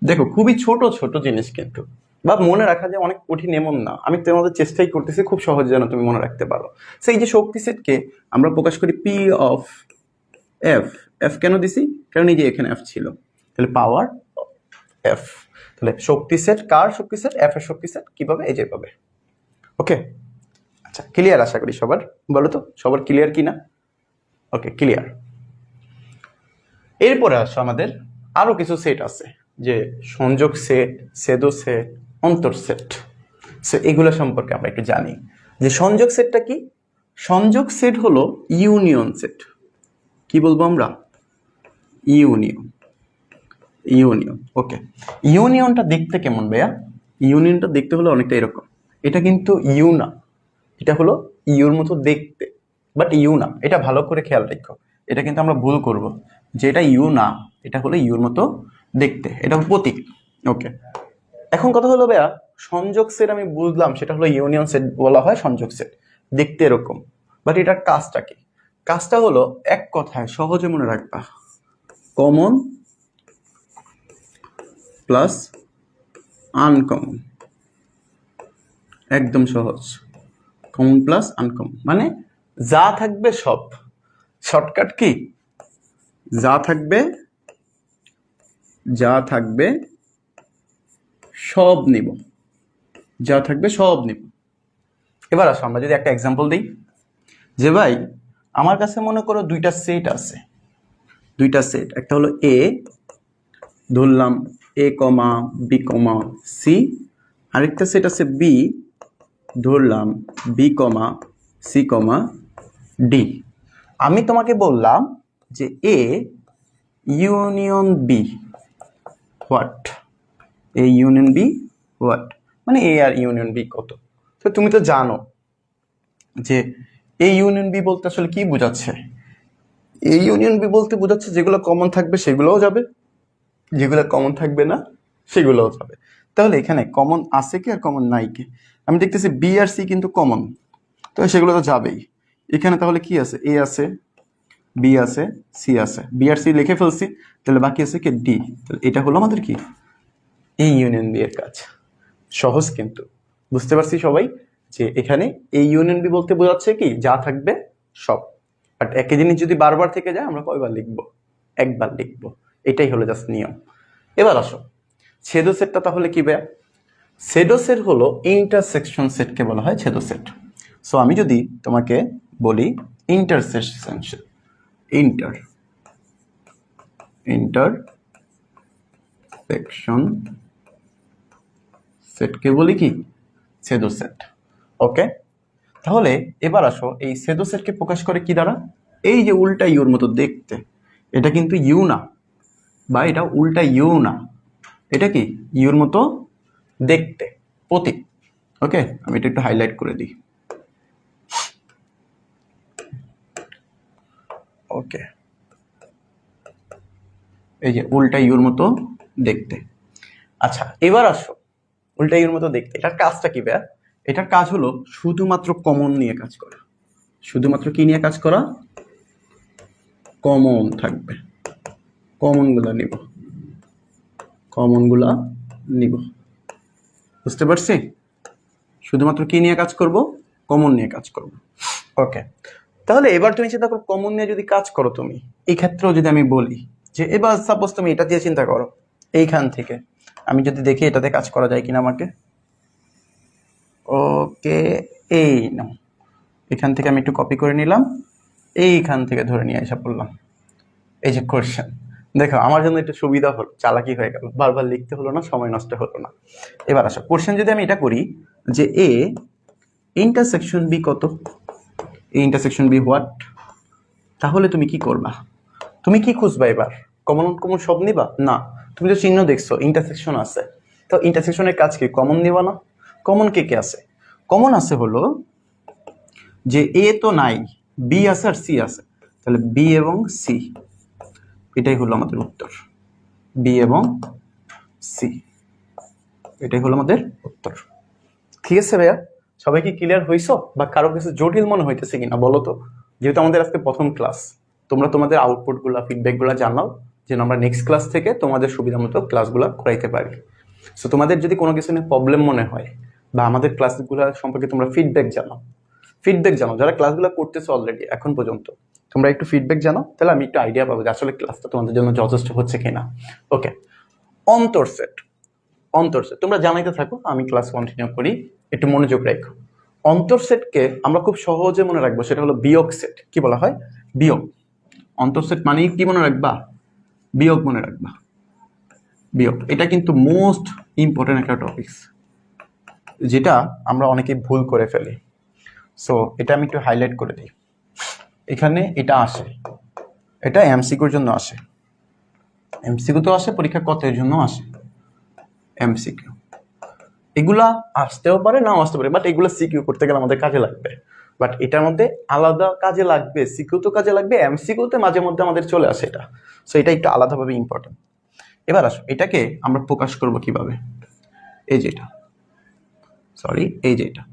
দেখো খুবই ছোট ছোট জিনিস কিন্তু, বা মনে রাখা যায় অনেক কঠিন এমন না। আমি তোমাদের চেষ্টাই করতেছি খুব সহজে যেন তুমি মনে রাখতে পারো। সেই যে শক্তি সেটকে আমরা প্রকাশ করি পি অফ এফ। এফ কেন দিছি? কারণ এই যে এখানে এফ ছিল, তাহলে পাওয়ার এফ। তাহলে শক্তি সেট কার শক্তি সেট? এফ এর শক্তি সেট। কিভাবে? এই যে পাবে। ওকে, আচ্ছা ক্লিয়ার আশা করি সবার। বলো তো সবার ক্লিয়ার কি না? Okay clear. এরপরে আসো আমাদের আরো কিছু সেট আছে, যে সংযোগ সেট, ছেদ সেট, অন্তর সেট। এগুলো সম্পর্কে আমরা একটু জানি যে সংযোগ সেটটা কি। সংযোগ সেট হলো ইউনিয়ন সেট। কি বলবো আমরা? ইউনিয়ন। ওকে, ইউনিয়নটা দেখতে কেমন ভাইয়া? ইউনিয়নটা দেখতে হলো অনেকটা এরকম। এটা কিন্তু ইউ না, এটা হলো ইউর মতো দেখতে, বাট ইউ না। এটা ভালো করে খেয়াল রাখো, এটা কিন্তু আমরা ভুল করব যে এটা ইউ না, এটা হলো ইউর মতো দেখতে, এটা প্রতীক। ওকে, এখন কথা হলো ভাইয়া সংযোগ সেট আমি বুঝলাম সেটা হলো ইউনিয়ন সেট বলা হয় সংযোগ সেট, দেখতে এরকম। বাট এটার কাজটা কি? কাজটা হলো এক কথায় সহজে মনে রাখবা, কমন প্লাস আনকমন। একদম সহজ, কমন প্লাস আনকমন মানে যা থাকবে সব। Shortcut key? যা থাকবে সব নিব, যা থাকবে সব নিব। এবার আসো আমরা যদি একটা এক্সাম্পল দিই, যে ভাই আমার কাছে মনে করো দুইটা সেট আছে, দুইটা সেট, একটা হলো এ, ধরলাম A comma B comma C, আরেকটা সেট আছে বি, ধরলাম B comma C comma D. আমি তোমাকে বললাম যে A union B what? A union B what মানে এ আর ইউনিয়ন বি কত? তো তুমি তো জানো যে এ ইউনিয়ন বি বলতে আসলে কি বোঝাচ্ছে। এ ইউনিয়ন বি বলতে বোঝাচ্ছে যেগুলো কমন থাকবে সেগুলোও যাবে, যেগুলো কমন থাকবে না সেগুলোও যাবে। তাহলে এখানে কমন আছে কি আর কমন নাই কি? আমি দেখতেছি বি আর সি কিন্তু কমন, তো সেগুলো তো যাবেই। এখানে তাহলে কি আছে? এ আছে, বি আছে, সি আছে, বি আর সি লিখে ফেলছি, তাহলে বাকি আছে কি? ডি। তাহলে এটা হলো আমাদের কি? এই ইউনিয়ন বি এর কাজ। সহজ কিন্তু, বুঝতে পারছি সবাই যে এখানে এই ইউনিয়ন বি বলতে বোঝাচ্ছে কি? যা থাকবে সব। বাট একই জিনিস যদি বারবার থেকে যায় আমরা কয়বার লিখবো? একবার লিখবো। এটাই হলো জাস্ট নিয়ম। এবার আসো ছেদ সেটটা তাহলে কি ভাইয়া? ছেদ সেট হলো ইন্টারসেকশন সেটকে বলা হয় ছেদ সেট। সো আমি যদি তোমাকে বলি ইন্টারসেকশন সেট, ইন্টারসেকশন সেটকে বলি কি? ছেদ সেট। ওকে, তাহলে এবার আসো এই ছেদ সেটকে প্রকাশ করে কি দ্বারা? এই যে উল্টা ইউর মতো দেখতে, এটা কিন্তু ইউ না, বা এটা উল্টা ইউ না, এটা কি? ইউর মতো দেখতে, প্রতীক। ওকে, আমি এটা একটু হাইলাইট করে দিই। ওকে, এই যে উল্টা ইউর মতো দেখতে। আচ্ছা এবার আসো উল্টা ইউর মতো দেখতে, এটার কাজটা কি ভাইয়া? এটার কাজ হলো শুধুমাত্র কমন নিয়ে কাজ করা। শুধুমাত্র কি নিয়ে কাজ করা? কমন থাকবে। কমনগুলা নিব, কমনগুলা নিব। বুঝতে পারছি? শুধুমাত্র কি নিয়ে কাজ করব? কমন নিয়ে কাজ করব। ওকে, তাহলে এবার তুমি চিন্তা করো, কমন নিয়ে যদি কাজ করো তুমি, এই ক্ষেত্রেও যদি আমি বলি যে এবার সাপোজ তুমি এটা দিয়ে চিন্তা করো, এইখান থেকে আমি যদি দেখি এটাতে কাজ করা যায় কিনা আমাকে। ওকে, এই নাও, এখান থেকে আমি একটু কপি করে নিলাম, এইখান থেকে ধরে নিয়ে এসে পড়লাম। এই যে কোশ্চেন, দেখো আমার জন্য একটু সুবিধা হলো, চালাকি হয়ে গেল, বারবার লিখতে হলো না, সময় নষ্ট হলো না। এবার আসো, কোশ্চেন যদি আমি এটা করি যে এ ইন্টারসেকশন বি কত, এ ইন্টারসেকশন বি হোয়াট, তাহলে তুমি কি করবা? তুমি কি খুঁজবা এবার? কমন কমন সব নিবা না? তুমি তো চিহ্ন দেখছো, ইন্টারসেকশন আছে, তো ইন্টারসেকশনের কাজ কি? কমন নিবা না? কমন কে কে আছে? কমন আছে হলো যে এ তো নাই, বি আছে আর সি আছে, তাহলে বি এবং সি, এটাই হলো আমাদের উত্তর। বি এবং সি, এটাই হলো আমাদের উত্তর। ঠিক আছে ভাইয়া, সবাই কি ক্লিয়ার হইছো? বা কারো কাছে জটিল মনে হইতেছে কিনা বলো তো? যেহেতু আমাদের আজকে প্রথম ক্লাস, তোমরা তোমাদের আউটপুটগুলো, ফিডব্যাকগুলো জানাও, যেন আমরা নেক্সট ক্লাস থেকে তোমাদের সুবিধা মতো ক্লাসগুলো করাইতে পারি। সো তোমাদের যদি কোনো কিছু নিয়ে প্রবলেম মনে হয়, বা আমাদের ক্লাসগুলো সম্পর্কে তোমরা ফিডব্যাক জানাও, যারা ক্লাসগুলো করতেছো অলরেডি এখন পর্যন্ত, তোমরা একটু ফিডব্যাক জানাও, তাহলে আমি একটু আইডিয়া পাবো যে আসলে ক্লাসটা তোমাদের জন্য যথেষ্ট হচ্ছে কিনা। ওকে, অন্তর সেট, অন্তর সেট তোমরা জানাইতে থাকো, আমি ক্লাস কন্টিনিউ করি, একটু মনোযোগ রাখো। অন্তর সেটকে আমরা খুব সহজে মনে রাখবো, সেটা হলো বিয়োগ সেট। কি বলা হয়? বিয়োগ। অন্তর সেট মানে কি মনে রাখবা? বিয়োগ মনে রাখবা, বিয়োগ। এটা কিন্তু মোস্ট ইম্পর্টেন্ট একটা টপিকস, যেটা আমরা অনেকেই ভুল করে ফেলি। সো এটা আমি একটু হাইলাইট করে দিই। এখানে এটা আসে, এটা এমসিকিউর জন্য আসে, এমসিকিউ তো আসে, পরীক্ষা কত এর জন্য আসে, এমসিকিউ। এগুলা আসতেও পারে, নাও আসতে পারে, বাট এগুলো সিকিউ করতে গেলে আমাদের কাজে লাগবে। বাট এটার মধ্যে আলাদা কাজে লাগবে, সিকিউ তো কাজে লাগবে, এমসিকিউতে মাঝে মধ্যে আমাদের চলে আসে এটা। সো এটা একটু আলাদাভাবে ইম্পর্টেন্ট। এবার আসো, এটাকে আমরা প্রকাশ করব কিভাবে? এই যে এটা, সরি, এই যে এটা,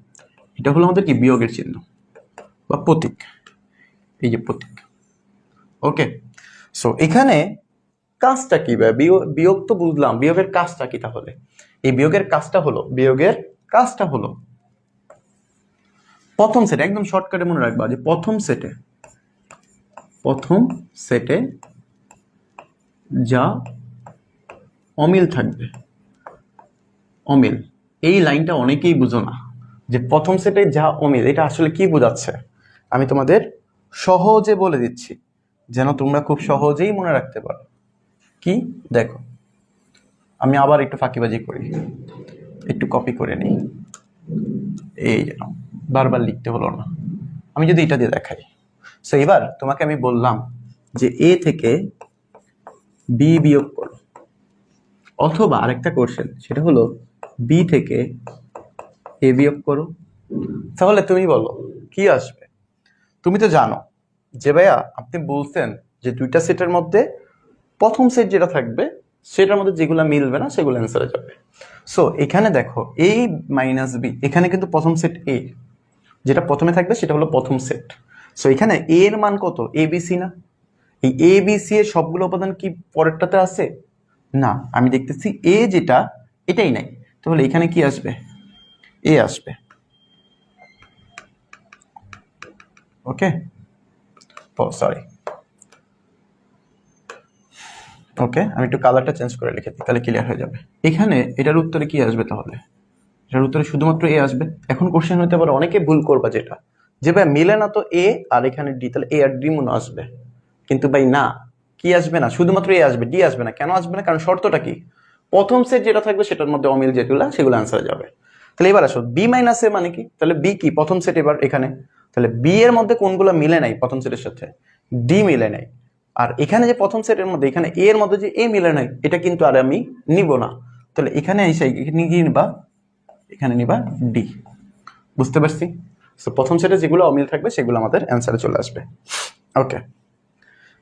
এটা হলো আমাদের কি বিয়োগের চিহ্ন বা প্রতীক, এই যে প্রতীক। ওকে, সো এখানে কাজটা কি? বিয়োগ তো বুঝলাম, বিয়োগের কাজটা কি তাহলে? এই বিয়োগের কাজটা হলো, বিয়োগের কাজটা হলো প্রথম সেটে, একদম শর্টকাটে মনে রাখবা যে প্রথম সেটে যা অমিল থাকবে, অমিল, এই লাইনটা অনেকেই বুঝো না, যে প্রথম সেটে যা অমিল, এটা আসলে কি বোঝাচ্ছে আমি তোমাদের সহজে বলে দিচ্ছি, যেন তোমরা খুব সহজেই মনে রাখতে পারো। কি দেখো, আমি আবার একটু ফাঁকিবাজি করি, একটু কপি করে নিই, এই যেন বারবার লিখতে হলো না। আমি যদি এটা দিয়ে দেখাই, সো এবার তোমাকে আমি বললাম যে এ থেকে বি বিয়োগ করো, অথবা আরেকটা কোশ্চেন, সেটা হলো বি থেকে এ বিয়োগ করো, তাহলে তুমি বলো কি আসবে? তুমি তো জানো যে ভাইয়া আপনি বলছেন যে দুইটা সেটের মধ্যে প্রথম সেট যেটা থাকবে সেটার মধ্যে যেগুলো মিলবে না সেগুলো অ্যান্সারে যাবে। সো এখানে দেখো এ মাইনাস বি, এখানে কিন্তু প্রথম সেট এ, যেটা প্রথমে থাকবে সেটা হলো প্রথম সেট। সো এখানে এ এর মান কত? এ বি সি না? এই এ বি সি এর সবগুলো উপাদান কি পরেরটাতে আছে? না, আমি দেখতেছি এ যেটা এটাই নাই, তাহলে এখানে কি আসবে? এ আসবে। ওকে, সরি, ওকে, আমি একটু কালারটা চেঞ্জ করে লিখে দিই, তাহলে ক্লিয়ার হয়ে যাবে। এখানে এটার উত্তরে কি আসবে তাহলে? এটার উত্তরে শুধুমাত্র এ আসবে। এখন কোশ্চেন হতে পারে, অনেকে ভুল করবা যেটা, যে ভাই মিলে না তো এ আর এখানে ডি, তাহলে এ আর ডি মনে আসবে, কিন্তু ভাই না, কি আসবে না, শুধুমাত্র এ আসবে, ডি আসবে না। কেন আসবে না? কারণ শর্তটা কি? প্রথম সেট যেটা থাকবে সেটার মধ্যে অমিল যেগুলো, সেগুলো অ্যান্সারে যাবে। তাহলে এবার আসো, বি মাইনাস এ মানে কি? তাহলে বি কি? প্রথম সেট এবার এখানে, তাহলে বি এর মধ্যে কোনগুলো মিলে নাই প্রথম সেটের সাথে? ডি মিলে নাই। আর এখানে যে প্রথম সেটের মধ্যে এখানে এ এর মধ্যে যে এ মিলে নাই, এটা কিন্তু আর আমি নিব না। তাহলে এখানে এসে এখানে কি নিবা? এখানে নিবা ডি। বুঝতে পারছি? সো প্রথম সেটে যেগুলো অমিল থাকবে সেগুলো আমাদের অ্যান্সারে চলে আসবে। ওকে,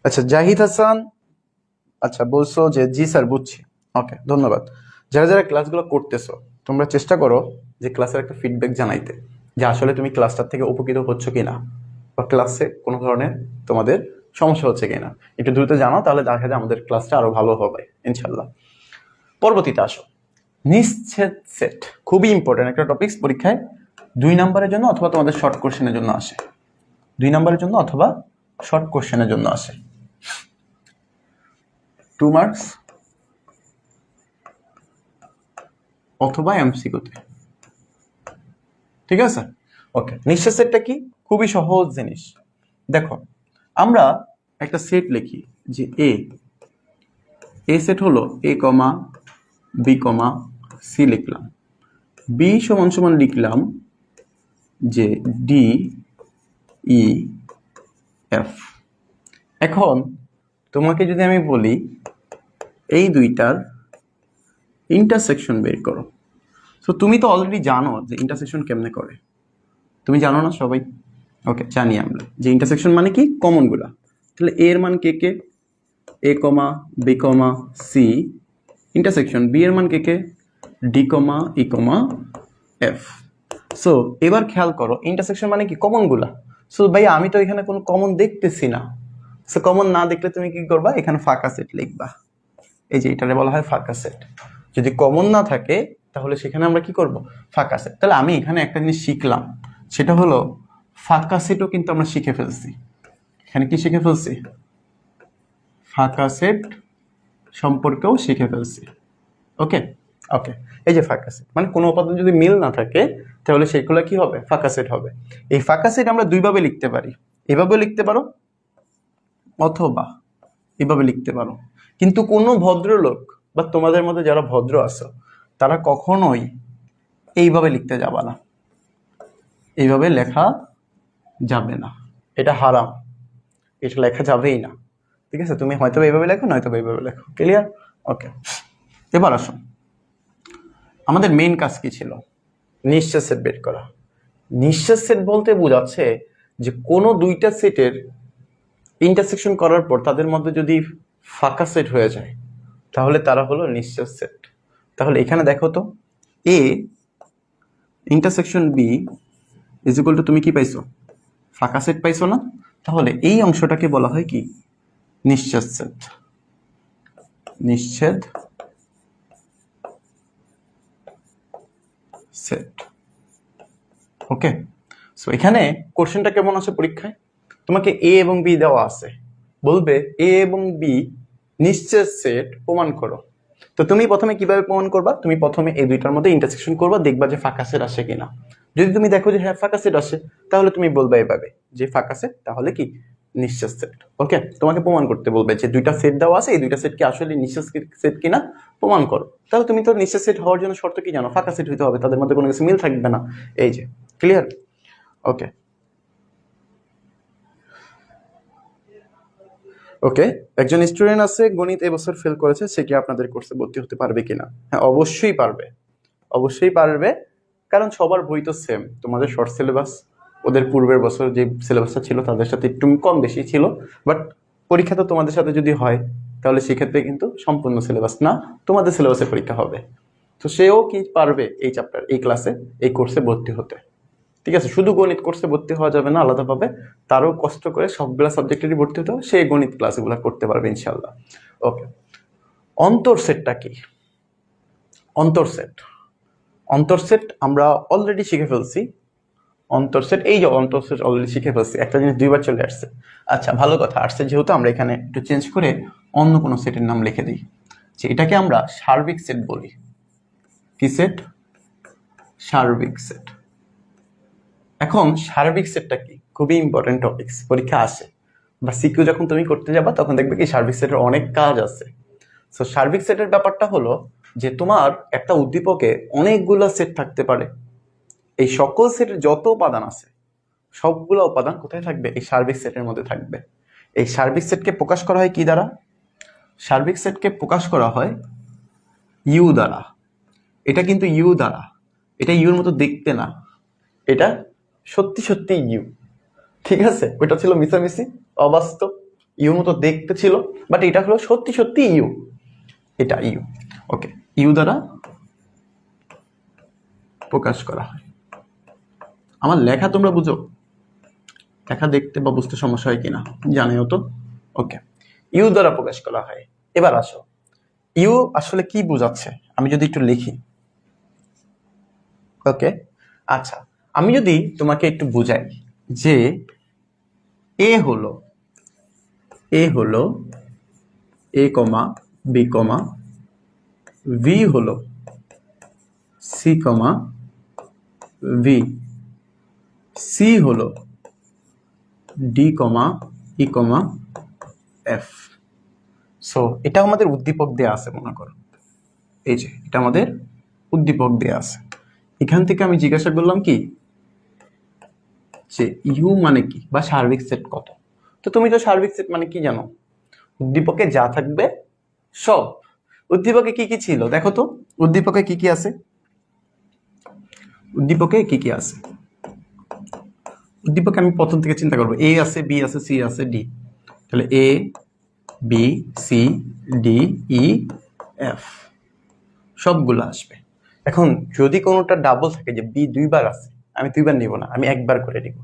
আচ্ছা জাহিদ হাসান, আচ্ছা বলছো যে জি স্যার বুঝছি। ওকে, ধন্যবাদ। যারা যারা ক্লাসগুলো করতেছো তোমরা চেষ্টা করো যে ক্লাসের একটা ফিডব্যাক জানাইতে, যে আসলে তুমি ক্লাসটার থেকে উপকৃত হচ্ছ কিনা, বা ক্লাসে কোনো ধরনের তোমাদের সমস্যা হচ্ছে কিনা একটু দ্রুত জানাও, তাহলে দেখা যায় আমাদের ক্লাসটা আরো ভালো হবে ইনশাল্লাহ। পরবর্তীতে আসো, নিশ্চিত সেট। খুবই ইম্পর্টেন্ট একটা টপিক, পরীক্ষায় 2 নম্বরের জন্য অথবা তোমাদের শর্ট কোশ্চেনের জন্য আসে। 2 নম্বরের জন্য অথবা শর্ট কোশ্চেনের জন্য আসে, 2 মার্কস অথবা এমসিকিউতে। ঠিক আছে, ওকে। নিশ্চিত সেটটা কি? খুবই সহজ জিনিস। দেখো, আমরা একটা সেট লিখি যে এ সেট হলো এ কমা বি কমা সি লিখলাম, বি সমান সমান লিখলাম যে ডি ই এফ। এখন তোমাকে যদি আমি বলি এই দুইটার ইন্টারসেকশন বের করো, তো তুমি তো অলরেডি জানো যে ইন্টারসেকশন কেমনে করে, তুমি জানো না সবাই? ওকে, জানি আমরা যে ইন্টারসেকশন মানে কি, কমন গুলা। তাহলে এ এর মান কে কে, এ comma B comma C, intersection B এর মান কে কে, ডি কমা ই কমা এফ। সো এবার খেয়াল করো, ইন্টারসেকশন মানে কি, কমন গুলা। সো ভাই আমি তো এখানে কোনো কমন দেখতেছি না, সো কমন না দেখলে তুমি কি করবা, এখানে ফাঁকা সেট লিখবা। এই যে এটারে বলা হয় ফাঁকা সেট। যদি কমন না থাকে তাহলে সেখানে আমরা কি করব, ফাঁকা সেট। তাহলে আমি এখানে একটা জিনিস শিখলাম, সেটা হলো ফাঁকা সেটও কিন্তু আমরা শিখে ফেলছি। এখানে কি শিখে ফেলছি, ফাঁকা সেট সম্পর্কেও শিখে ফেলছি। ওকে ওকে, এই যে ফাঁকা সেট মানে কোনো উপাদান যদি মিল না থাকে তাহলে সেগুলো কি হবে, ফাঁকা সেট হবে। এই ফাঁকা সেট আমরা দুইভাবে লিখতে পারি, এভাবেও লিখতে পারো অথবা এভাবে লিখতে পারো। কিন্তু কোনো ভদ্রলোক বা তোমাদের মধ্যে যারা ভদ্র আছো তারা কখনোই এইভাবে লিখতে যাবে না, এইভাবে লেখা যাবে না, এটা হারাম, এটা লেখা যাবেই না। ঠিক আছে, তুমি হয়তো এইভাবে লেখো, নয়তো এইভাবে লেখো। ক্লিয়ার? ওকে, এবার আসো, আমাদের মেইন কাজ কি ছিল, নিশ্চিত সেট বের করা। নিশ্চিত সেট বলতে বোঝাচ্ছে যে কোনো দুইটা সেটের ইন্টারসেকশন করার পর তাদের মধ্যে যদি ফাঁকা সেট হয়ে যায় তাহলে তারা হলো নিশ্চিত সেট। তাহলে এখানে দেখো তো, A intersection B is equal to, তুমি কি পাইছো, ফাঁকা সেট পাইছো না? তাহলে এই অংশটাকে বলা হয় কি, নিশ্চিত সেট। নিশ্চিত সেট। ওকে, সো এখানে কোশ্চেনটা কেমন আছে পরীক্ষায়, তোমাকে এ এবং বি দেওয়া আছে, বলবে এ এবং বি নিশ্চিত সেট প্রমাণ করো। তো তুমি প্রথমে কিভাবে প্রমাণ করবা, তুমি প্রথমে এই দুইটার মধ্যে ইন্টারসেকশন করবা, দেখবা যে ফাঁকা সেট আসে কিনা। যদি তুমি দেখো যে হ্যাঁ ফাঁকা সেট আসে, তাহলে তুমি বলবা এভাবে যে ফাঁকা সেট, তাহলে কি, নিশ্চিত সেট। ওকে, তোমাকে প্রমাণ করতে বলবে যে দুইটা সেট দেওয়া আছে, এই দুইটা সেট কি আসলে নিশ্চিত সেট কিনা প্রমাণ করো। তাহলে তুমি তো নিশ্চিত সেট হওয়ার জন্য শর্ত কি জানো, ফাঁকা সেট হইতে হবে, তাদের মধ্যে কোনো কিছু মিল থাকবে না। এই যে ক্লিয়ার? ওকে ওকে, একজন স্টুডেন্ট আছে গণিত এবছর ফেল করেছে, সে কি আপনাদের কোর্সে ভর্তি হতে পারবে কিনা? হ্যাঁ, অবশ্যই পারবে, অবশ্যই পারবে, কারণ সবার বই তো সেম। তোমাদের শর্ট সিলেবাস ওদের পূর্বের বছর যে সিলেবাসটা ছিল তাদের সাথে একটু কম বেশি ছিল, বাট পরীক্ষা তো তোমাদের সাথে যদি হয় তাহলে সেক্ষেত্রে কিন্তু সম্পূর্ণ সিলেবাস না, তোমাদের সিলেবাসে পরীক্ষা হবে। তো সেও কি পারবে এই চ্যাপ্টার, এই ক্লাসে, এই কোর্সে ভর্তি হতে। ঠিক আছে, শুধু গণিত কোর্সে ভর্তি হওয়া যাবে না, আলাদাভাবে তারও কষ্ট করে সবগুলা সাবজেক্টেরই ভর্তি হতে হবে, সেই গণিত ক্লাসগুলো করতে পারবে ইনশাল্লাহ। ওকে, অন্তর সেটটা কি? অন্তর সেট, অন্তর সেট আমরা অলরেডি শিখে ফেলছি। অন্তর সেট, এই যে অন্তর সেট অলরেডি শিখে ফেলছি, একটা জিনিস দুইবার চলে আসছে। আচ্ছা, ভালো কথা, আসছে যেহেতু আমরা এখানে একটু চেঞ্জ করে অন্য কোনো সেটের নাম লিখে দিই, যে এটাকে আমরা সার্বিক সেট বলি। কি সেট? সার্বিক সেট। এখন সার্বিক সেটটা কি, খুবই ইম্পর্টেন্ট টপিকস, পরীক্ষা আসে বা সিকিউ যখন তুমি করতে যাবা তখন দেখবে কি সার্বিক সেটের অনেক কাজ আছে। সো সার্বিক সেটের ব্যাপারটা হলো যে তোমার একটা উদ্দীপকে অনেকগুলো সেট থাকতে পারে, এই সকল সেটের যত উপাদান আছে সবগুলো উপাদান কোথায় থাকবে, এই সার্বিক সেটের মধ্যে থাকবে। এই সার্বিক সেটকে প্রকাশ করা হয় কি দ্বারা? সার্বিক সেটকে প্রকাশ করা হয় ইউ দ্বারা। এটা কিন্তু ইউ দ্বারা, এটা ইউর মতো দেখতে না, এটা সত্যি সত্যি ইউ। ঠিক আছে, ওইটা ছিল মিসামিসি, অবাস্তব, ইউ মতো দেখতে ছিল, বাট এটা হলো সত্যি সত্যি ইউ, এটা ইউ। ওকে, ইউ দ্বারা প্রকাশ করা হয়। আমার লেখা তোমরা বুঝো, লেখা দেখতে বা বুঝতে সমস্যা হয় কিনা জানিও তো। ওকে, ইউ দ্বারা প্রকাশ করা হয়। এবার আসো, ইউ আসলে কি বোঝাচ্ছে আমি যদি একটু লিখি। ওকে, আচ্ছা, আমি যদি তোমাকে একটু বুঝাই যে এ হলো এ কমা বি কমা, ভি হলো সি কমা ভি, সি হলো ডি কমা ই কমা এফ। সো এটা আমাদের উদ্দীপক দেয়া আছে, মনে করো এই যে এটা আমাদের উদ্দীপক দেয়া আছে। এখান থেকে আমি জিজ্ঞাসা করলাম কি যে ইউ মানে কি বা সার্বিক সেট কত। তো তুমি তো সার্বিক সেট মানে কি জানো, উদ্দীপকে যা থাকবে সব। উদ্দীপকে কি কি ছিল দেখো তো, উদ্দীপকে কি কি আছে, উদ্দীপকে কি কি আছে। উদ্দীপকে আমি প্রথম থেকে চিন্তা করবো, এ আছে, বি আছে, সি আছে, ডি। তাহলে A B C D E F সবগুলো আসবে। এখন যদি কোনোটা ডাবল থাকে, যে বি দুইবার আছে, আমি দুইবার নিব না, আমি একবার করে নিব।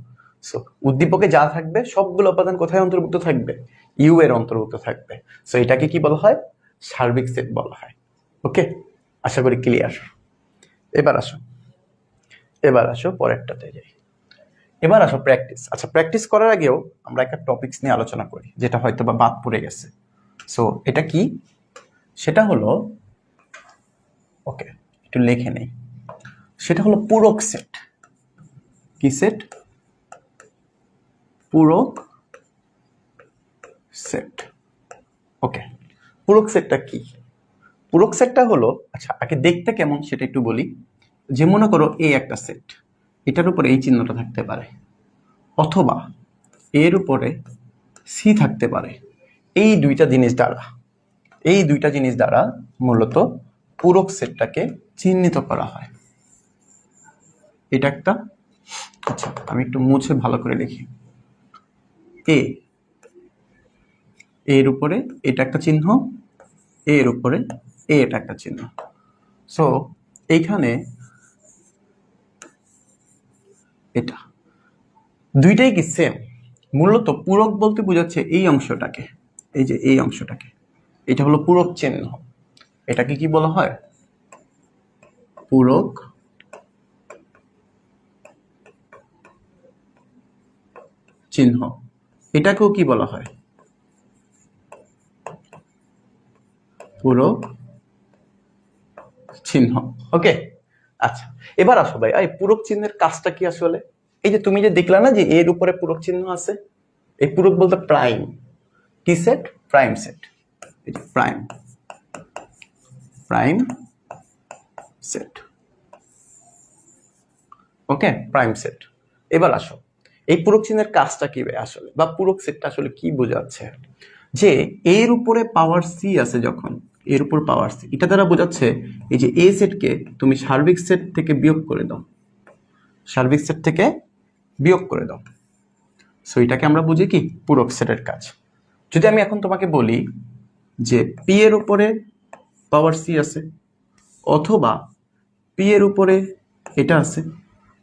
সো উদ্দীপকে যা থাকবে সবগুলো উপাদান কোথায় অন্তর্ভুক্ত থাকবে, ইউ এর অন্তর্ভুক্ত থাকবে। সো এটাকে কি বলা হয়, সার্বিক সেট বলা হয়। ওকে, আশা করি ক্লিয়ার। এবার আসো পরেরটাতে যাই। এবার আসো প্র্যাকটিস। আচ্ছা, প্র্যাকটিস করার আগেও আমরা একটা টপিকস নিয়ে আলোচনা করি, যেটা হয়তো বা বাদ পড়ে গেছে। সো এটা কি, সেটা হলো, ওকে একটু লিখে নেই, সেটা হলো পূরক সেট। কি সেট, পূরক সেট। ওকে, পূরক সেটটা কি, পূরক সেটটা হলো, আচ্ছা আগে দেখতে কেমন সেটা একটু বলি। যে মনে করো এ একটা সেট, এটার উপরে এই চিহ্নটা থাকতে পারে, অথবা এর উপরে সি থাকতে পারে। এই দুইটা জিনিস দ্বারা মূলত পূরক সেটটাকে চিহ্নিত করা হয়। এটা একটা, আচ্ছা আমি একটু মুছে ভালো করে লিখি। এর উপরে এটা একটা চিহ্ন, এর উপরে এটা একটা চিহ্ন। সো এইখানে এটা দুইটাই কি সেম। মূলত পূরক বলতে বোঝাচ্ছে এই অংশটাকে, এই যে এই অংশটাকে, এটা হলো পূরক চিহ্ন। এটাকে কি বলা হয়, পূরক চিহ্ন। এটাকেও কি বলা হয়, পূরক চিহ্ন। ওকে, আচ্ছা এবার আসো ভাই, এই পূরক চিহ্নের কাজটা কি আসলে। এই যে তুমি যে দেখলা না যে এর উপরে পূরক চিহ্ন আছে, এই পূরক বলতে প্রাইম কি সেট, প্রাইম সেট। এই যে প্রাইম প্রাইম সেট। ওকে, প্রাইম সেট। এবার আসো, এই পূরক চিহ্নের কাজটা কি আসলে, বা পূরক সেটটা আসলে কি বোঝাচ্ছে। যে এর উপরে পাওয়ার সি আছে, যখন এর উপর পাওয়ার সি, এটা দ্বারা বোঝাচ্ছে এই যে এ সেটকে তুমি সার্বিক সেট থেকে বিয়োগ করে দাও, সার্বিক সেট থেকে বিয়োগ করে দাও। সো এটাকে আমরা বুঝি কি, পূরক সেটের কাজ। যদি আমি এখন তোমাকে বলি যে পি এর উপরে পাওয়ার সি আছে, অথবা পি এর উপরে এটা আছে,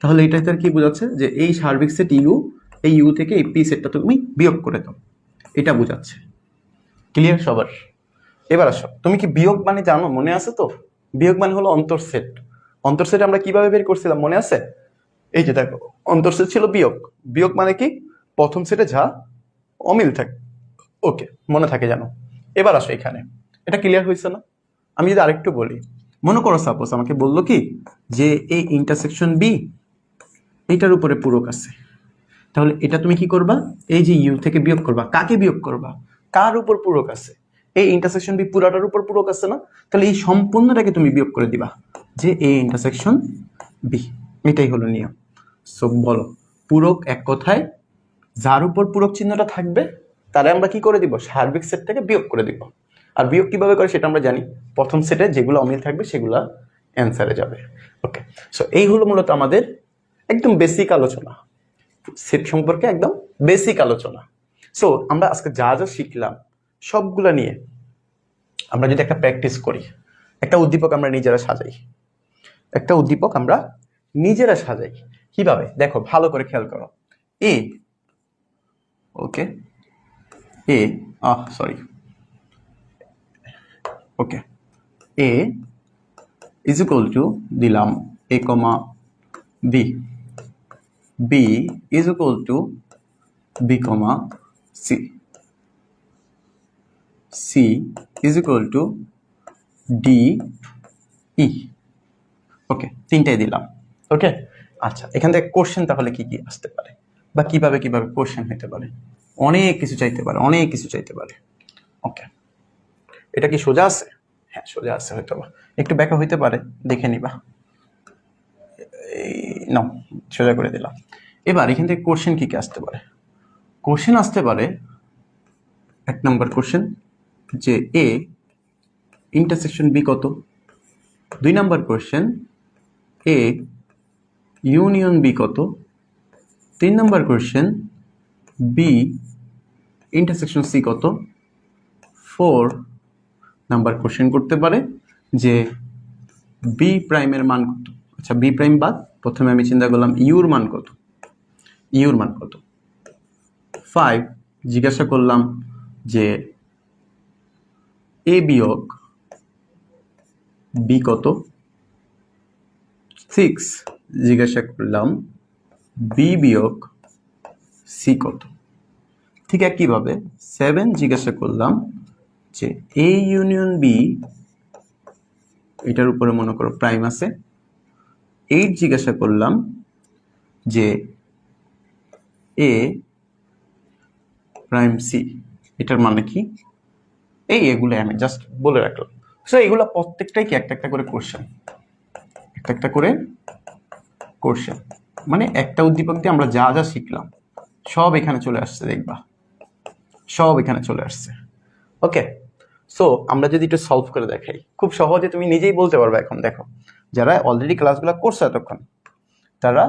তাহলে এটা তার কি বোঝাচ্ছে যে এই সার্বিক সেট ইউ, এই ইউ থেকে এই পি সেটটা তুমি বিয়োগ করে দাও, এটা বোঝাচ্ছে। ক্লিয়ার সবার। এবার আসো, তুমি কি বিয়োগ মানে জানো, মনে আছে তো। বিয়োগ মানে হলো অন্তর সেট। অন্তর সেট আমরা কিভাবে বের করছিলাম মনে আছে, এই যে দেখো অন্তর সেট ছিল বিয়োগ। বিয়োগ মানে কি, প্রথম সেটে যা অমিল থাকে। ওকে, মনে থাকে জানো। এবার আসো এখানে, এটা ক্লিয়ার হয়েছে না। আমি যদি আরেকটু বলি, মনে করো সাপোজ আমাকে বললো কি যে এই ইন্টারসেকশন বি, এইটার উপরে পূরক আছে, তাহলে এটা তুমি কি করবা, এই যে ইউ থেকে বিয়োগ করবা, কাকে বিয়োগ করবা, কার উপর পূরক আছে, এই ইন্টারসেকশন বি পুরাটার উপর পূরক আছে না, তাহলে এই সম্পূর্ণটাকে তুমি বিয়োগ করে দিবা, যে এই ইন্টারসেকশন বি। এটাই হলো নিয়ম। সো বলো, পূরক এক কথায় যার উপর পূরক চিহ্নটা থাকবে তারা আমরা কি করে দিব, সার্বিক সেট থেকে বিয়োগ করে দিব। আর বিয়োগ কিভাবে করে সেটা আমরা জানি, প্রথম সেটে যেগুলো অমিল থাকবে সেগুলা অ্যান্সারে যাবে। ওকে, সো এই হলো মূলত আমাদের একদম বেসিক আলোচনা, সেট সম্পর্কে একদম বেসিক আলোচনা। সো আমরা আজকে যা যা শিখলাম সবগুলা নিয়ে আমরা যদি একটা প্র্যাকটিস করি, একটা উদ্দীপক আমরা নিজেরা সাজাই, একটা উদ্দীপক আমরা নিজেরা সাজাই কিভাবে, দেখো ভালো করে খেয়াল করো। A, okay, A sorry, okay, A is equal to দিলাম A comma B, B is equal to B comma C, C is equal to D E. Okay, তিনটাই দিলাম। ওকে, আচ্ছা, এখান থেকে কোশ্চেন তাহলে কি কি আসতে পারে বা কিভাবে কিভাবে কোশ্চেন হতে পারে? অনেক কিছু চাইতে পারে, অনেক কিছু চাইতে পারে। ওকে, এটা কি সোজা আছে? হ্যাঁ, সোজা আছে, হয়তো বা একটু ব্যাখ্যা হইতে পারে, দেখে নিবা। নাও, সোজা করে দিলাম। এবার এখান থেকে কোশ্চেন কি কি আসতে পারে? কোশ্চেন আসতে পারে, 1 নম্বর কোশ্চেন যে এ ইন্টারসেকশন বি কত। 2 নম্বর কোশ্চেন এ ইউনিয়ন বি কত। 3 নম্বর কোশ্চেন বি ইন্টারসেকশন সি কত। 4 নাম্বার কোশ্চেন করতে পারে যে বি প্রাইমের মান কত। আচ্ছা, বি প্রাইম বাদ, প্রথমে আমি চিন্তা করলাম ইউর মান কত, ইউর মান কত। 5 জিজ্ঞাসা করলাম যে এ বিয়োগ বি কত। 6 জিজ্ঞাসা করলাম বি বিয়োগ সি কত। ঠিক একইভাবে 7 জিজ্ঞাসা করলাম যে এ ইউনিয়ন বি, এটার উপরে মনে করো প্রাইম আছে। 8 জিজ্ঞাসা করলাম যে এ প্রাইম সি, এটার মানে কি। এগুলো আমি জাস্ট বলে রাখলাম। সো এগুলো প্রত্যেকটাই কি একটা একটা করে কোশ্চেন, একটা একটা করে কোশ্চেন, মানে একটা উদ্দীপক দিয়ে আমরা যা যা শিখলাম সব এখানে চলে আসছে, দেখবা সব এখানে চলে আসছে। ওকে, সো আমরা যদি একটু সলভ করে দেখাই, খুব সহজে তুমি নিজেই বলতে পারবে। এখন দেখো, যারা অলরেডি ক্লাসগুলো করছো এতক্ষণ, তারা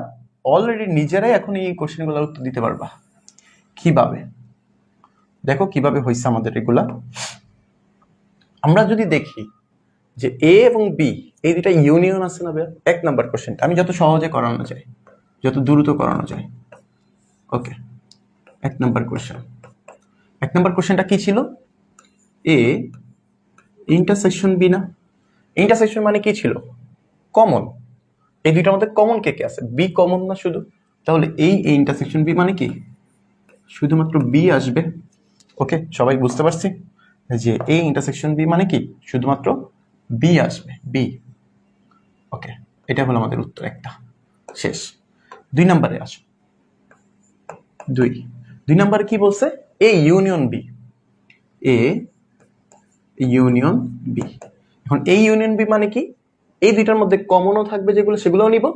অলরেডি নিজেরাই এখন এই কোশ্চেনগুলোর উত্তর দিতে পারবা। কিভাবে দেখো, কিভাবে হয়েছে আমাদের এগুলা। আমরা যদি দেখি যে এ এবং বি এই দুটা ইউনিয়ন আছে না, 1 নাম্বার কোশ্চেনটা আমি যত সহজে করানো যায়, যত দ্রুত করানো যায়। ওকে, 1 নাম্বার কোশ্চেন, 1 নাম্বার কোশ্চেনটা কি ছিল? এ ইন্টারসেকশন বি না। ইন্টারসেকশন মানে কি ছিল? কমন। এই দুইটার মধ্যে কমন কে কে আছে? বি কমন না শুধু, তাহলে এই ইন্টারসেকশন বি মানে কি? শুধুমাত্র বি আসবে। ওকে, সবাই বুঝতে পারছি যে এই ইন্টারসেকশন বি মানে কি? শুধুমাত্র বি আসবে, বি। ওকে, এটা হলো আমাদের উত্তর একটা, শেষ। 2 নম্বরে আসো। 2 নম্বরে কি বলছে? A union B, A union B. এখন এই ইউনিয়ন বি মানে কি? এই দুইটার মধ্যে কমনও থাকবে যেগুলো, সেগুলোও নিব,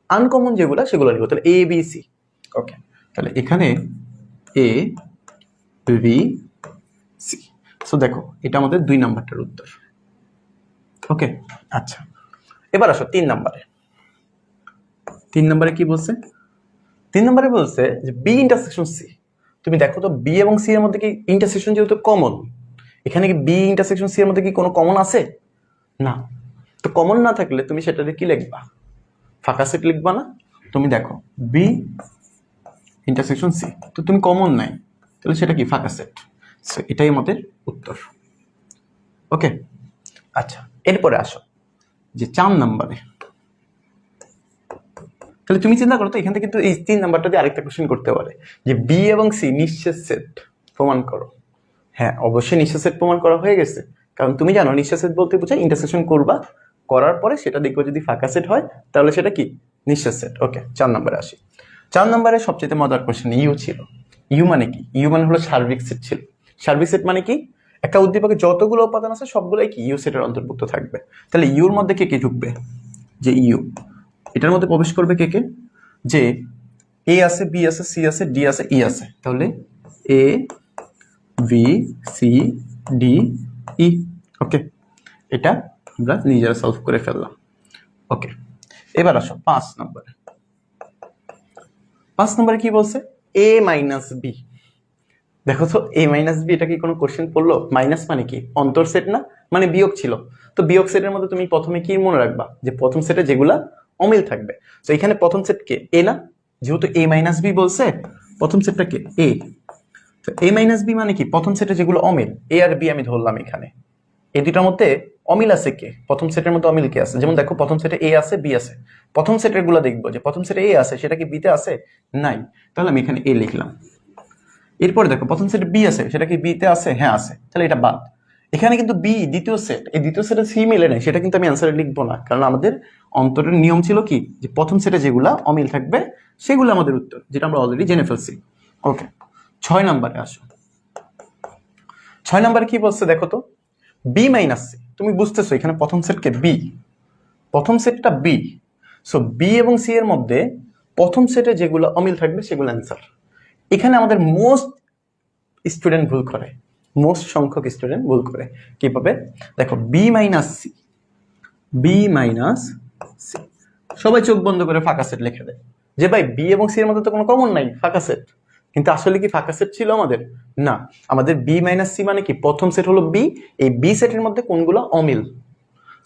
আনকমন যেগুলো সেগুলো নিব। তাহলে এ বি সি। ওকে, তাহলে এখানে এ বি সি। সো দেখো, এটা আমাদের 2 নাম্বারটার উত্তর। ওকে, আচ্ছা, এবার আসো 3 নাম্বারে। 3 নাম্বারে কি বলছে? 3 নাম্বারে বলছে যে বি ইন্টারসেকশন সি। তুমি দেখো তো, বি এবং সি এর মধ্যে কি ইন্টারসেকশন যেহেতু কমন, এখানে কি বি ইন্টারসেকশন সি এর মধ্যে কি কোনো কমন আছে? না। তো কমন না থাকলে তুমি সেটাতে কি লিখবা? ফাঁকা সেট লিখবা না? তুমি দেখো বি ইন্টারসেকশন সি, তো তুমি কমন নাই, তাহলে সেটা কি? ফাঁকা সেট। সো এটাই আমাদের উত্তর। ওকে, আচ্ছা, এরপরে আসো যে 4 নাম্বারে। তাহলে তুমি চিন্তা করো তো, এখান থেকে কিন্তু এই 3 নাম্বারটা দিয়ে আরেকটা কোশ্চেন করতে পারে যে বি এবং সি নিঃশেষ সেট প্রমাণ করো। হ্যাঁ, অবশ্যই নিঃশেষ সেট প্রমাণ করা হয়ে গেছে, কারণ তুমি জানো নিঃশেষ সেট বলতে বোঝায় ইন্টারসেকশন করবা, করার পরে সেটা দেখবো যদি ফাঁকা সেট হয় তাহলে সেটা কি? নিঃশেষ সেট। ওকে, 4 নম্বরে আসি। 4 নম্বরে সবচেয়ে মজার কোশ্চেন ইউ ছিল। ইউ মানে কি? ইউ মানে হলো সার্বিক সেট ছিল। সার্বিক সেট মানে কি? একটা উদ্দীপকে যতগুলো উপাদান আছে সবগুলোই কি ইউ সেটের অন্তর্ভুক্ত থাকবে। তাহলে ইউর মধ্যে কে কে ঢুকবে? যে ইউ, এটার মধ্যে প্রবেশ করবে কে কে? যে এ আছে, বি আছে, সি আছে, ডি আছে, ই আছে। তাহলে A B C D E. ওকে, এটা আমরা নিজেরা সলভ করে ফেললাম। ওকে, এবার আসো 5 নম্বরে। 5 নম্বরে কি বলছে? এ মাইনাস বি। দেখো তো, এ মাইনাস বি, এটা কি কোনো কোশ্চেন পড়লো? মাইনাস মানে কি? অন্তর সেট না, মানে বিয়োগ ছিল। তো বিয়োগ সেটের মধ্যে তুমি প্রথমে কি মনে রাখবা? যে প্রথম সেটে যেগুলা অমিল থাকবে। তো এখানে প্রথম সেট কে? এ না? যেহেতু এ মাইনাস বি বলছে, প্রথম সেটটা কে? এ। তো এ মাইনাস বি মানে কি, প্রথম সেটে যেগুলো অমিল, এ আর বি আমি ধরলাম এখানে, এই দুটার মধ্যে অমিল আছে কে, প্রথম সেটের মধ্যে অমিল কে আছে, যেমন দেখো প্রথম সেটে এ আছে বি আছে, প্রথম সেটের গুলো দেখবো যে প্রথম সেটে এ আছে সেটা কি বিতে আছে, নাই, তাহলে আমি এখানে এ লিখলাম। এরপরে দেখো প্রথম সেটে বি আছে সেটা কি বিতে আছে, হ্যাঁ আছে, তাহলে এটা বাদ। এখানে কিন্তু বি দ্বিতীয় সেট, এই দ্বিতীয় সেটে সি মিলে নাই, সেটা কিন্তু আমি অ্যান্সারে লিখবো না, কারণ আমাদের অন্তরের নিয়ম ছিল কি যে প্রথম সেটে যেগুলা অমিল থাকবে সেগুলো আমাদের উত্তর, যেটা আমরা অলরেডি জেনে ফেলছি। ওকে, 6 নম্বরে আসো। 6 নম্বরে কি বলছে দেখো তো, বি মাইনাস সি, তুমি বুঝতেছো এখানে প্রথম সেটকে বি, প্রথম সেটটা বি, সো বি এবং সি এর মধ্যে প্রথম সেটে যেগুলো অমিল থাকবে সেগুলো অ্যান্সার। এখানে আমাদের মোস্ট স্টুডেন্ট ভুল করে, মোস্ট সংখ্যক স্টুডেন্ট ভুল করে কিভাবে, দেখো B minus C, B minus C, সবাই চোখ বন্ধ করে ফাঁকা সেট লিখে দেয় যে ভাই বি এবং সি এর মধ্যে তো কোনো কমন নাই, ফাঁকা সেট। কিন্তু আসলে কি ফাঁকা সেট ছিল আমাদের, না, আমাদের বি মাইনাস সি মানে কি প্রথম সেট হলো বি, এই বি সেটের মধ্যে কোনগুলো অমিল,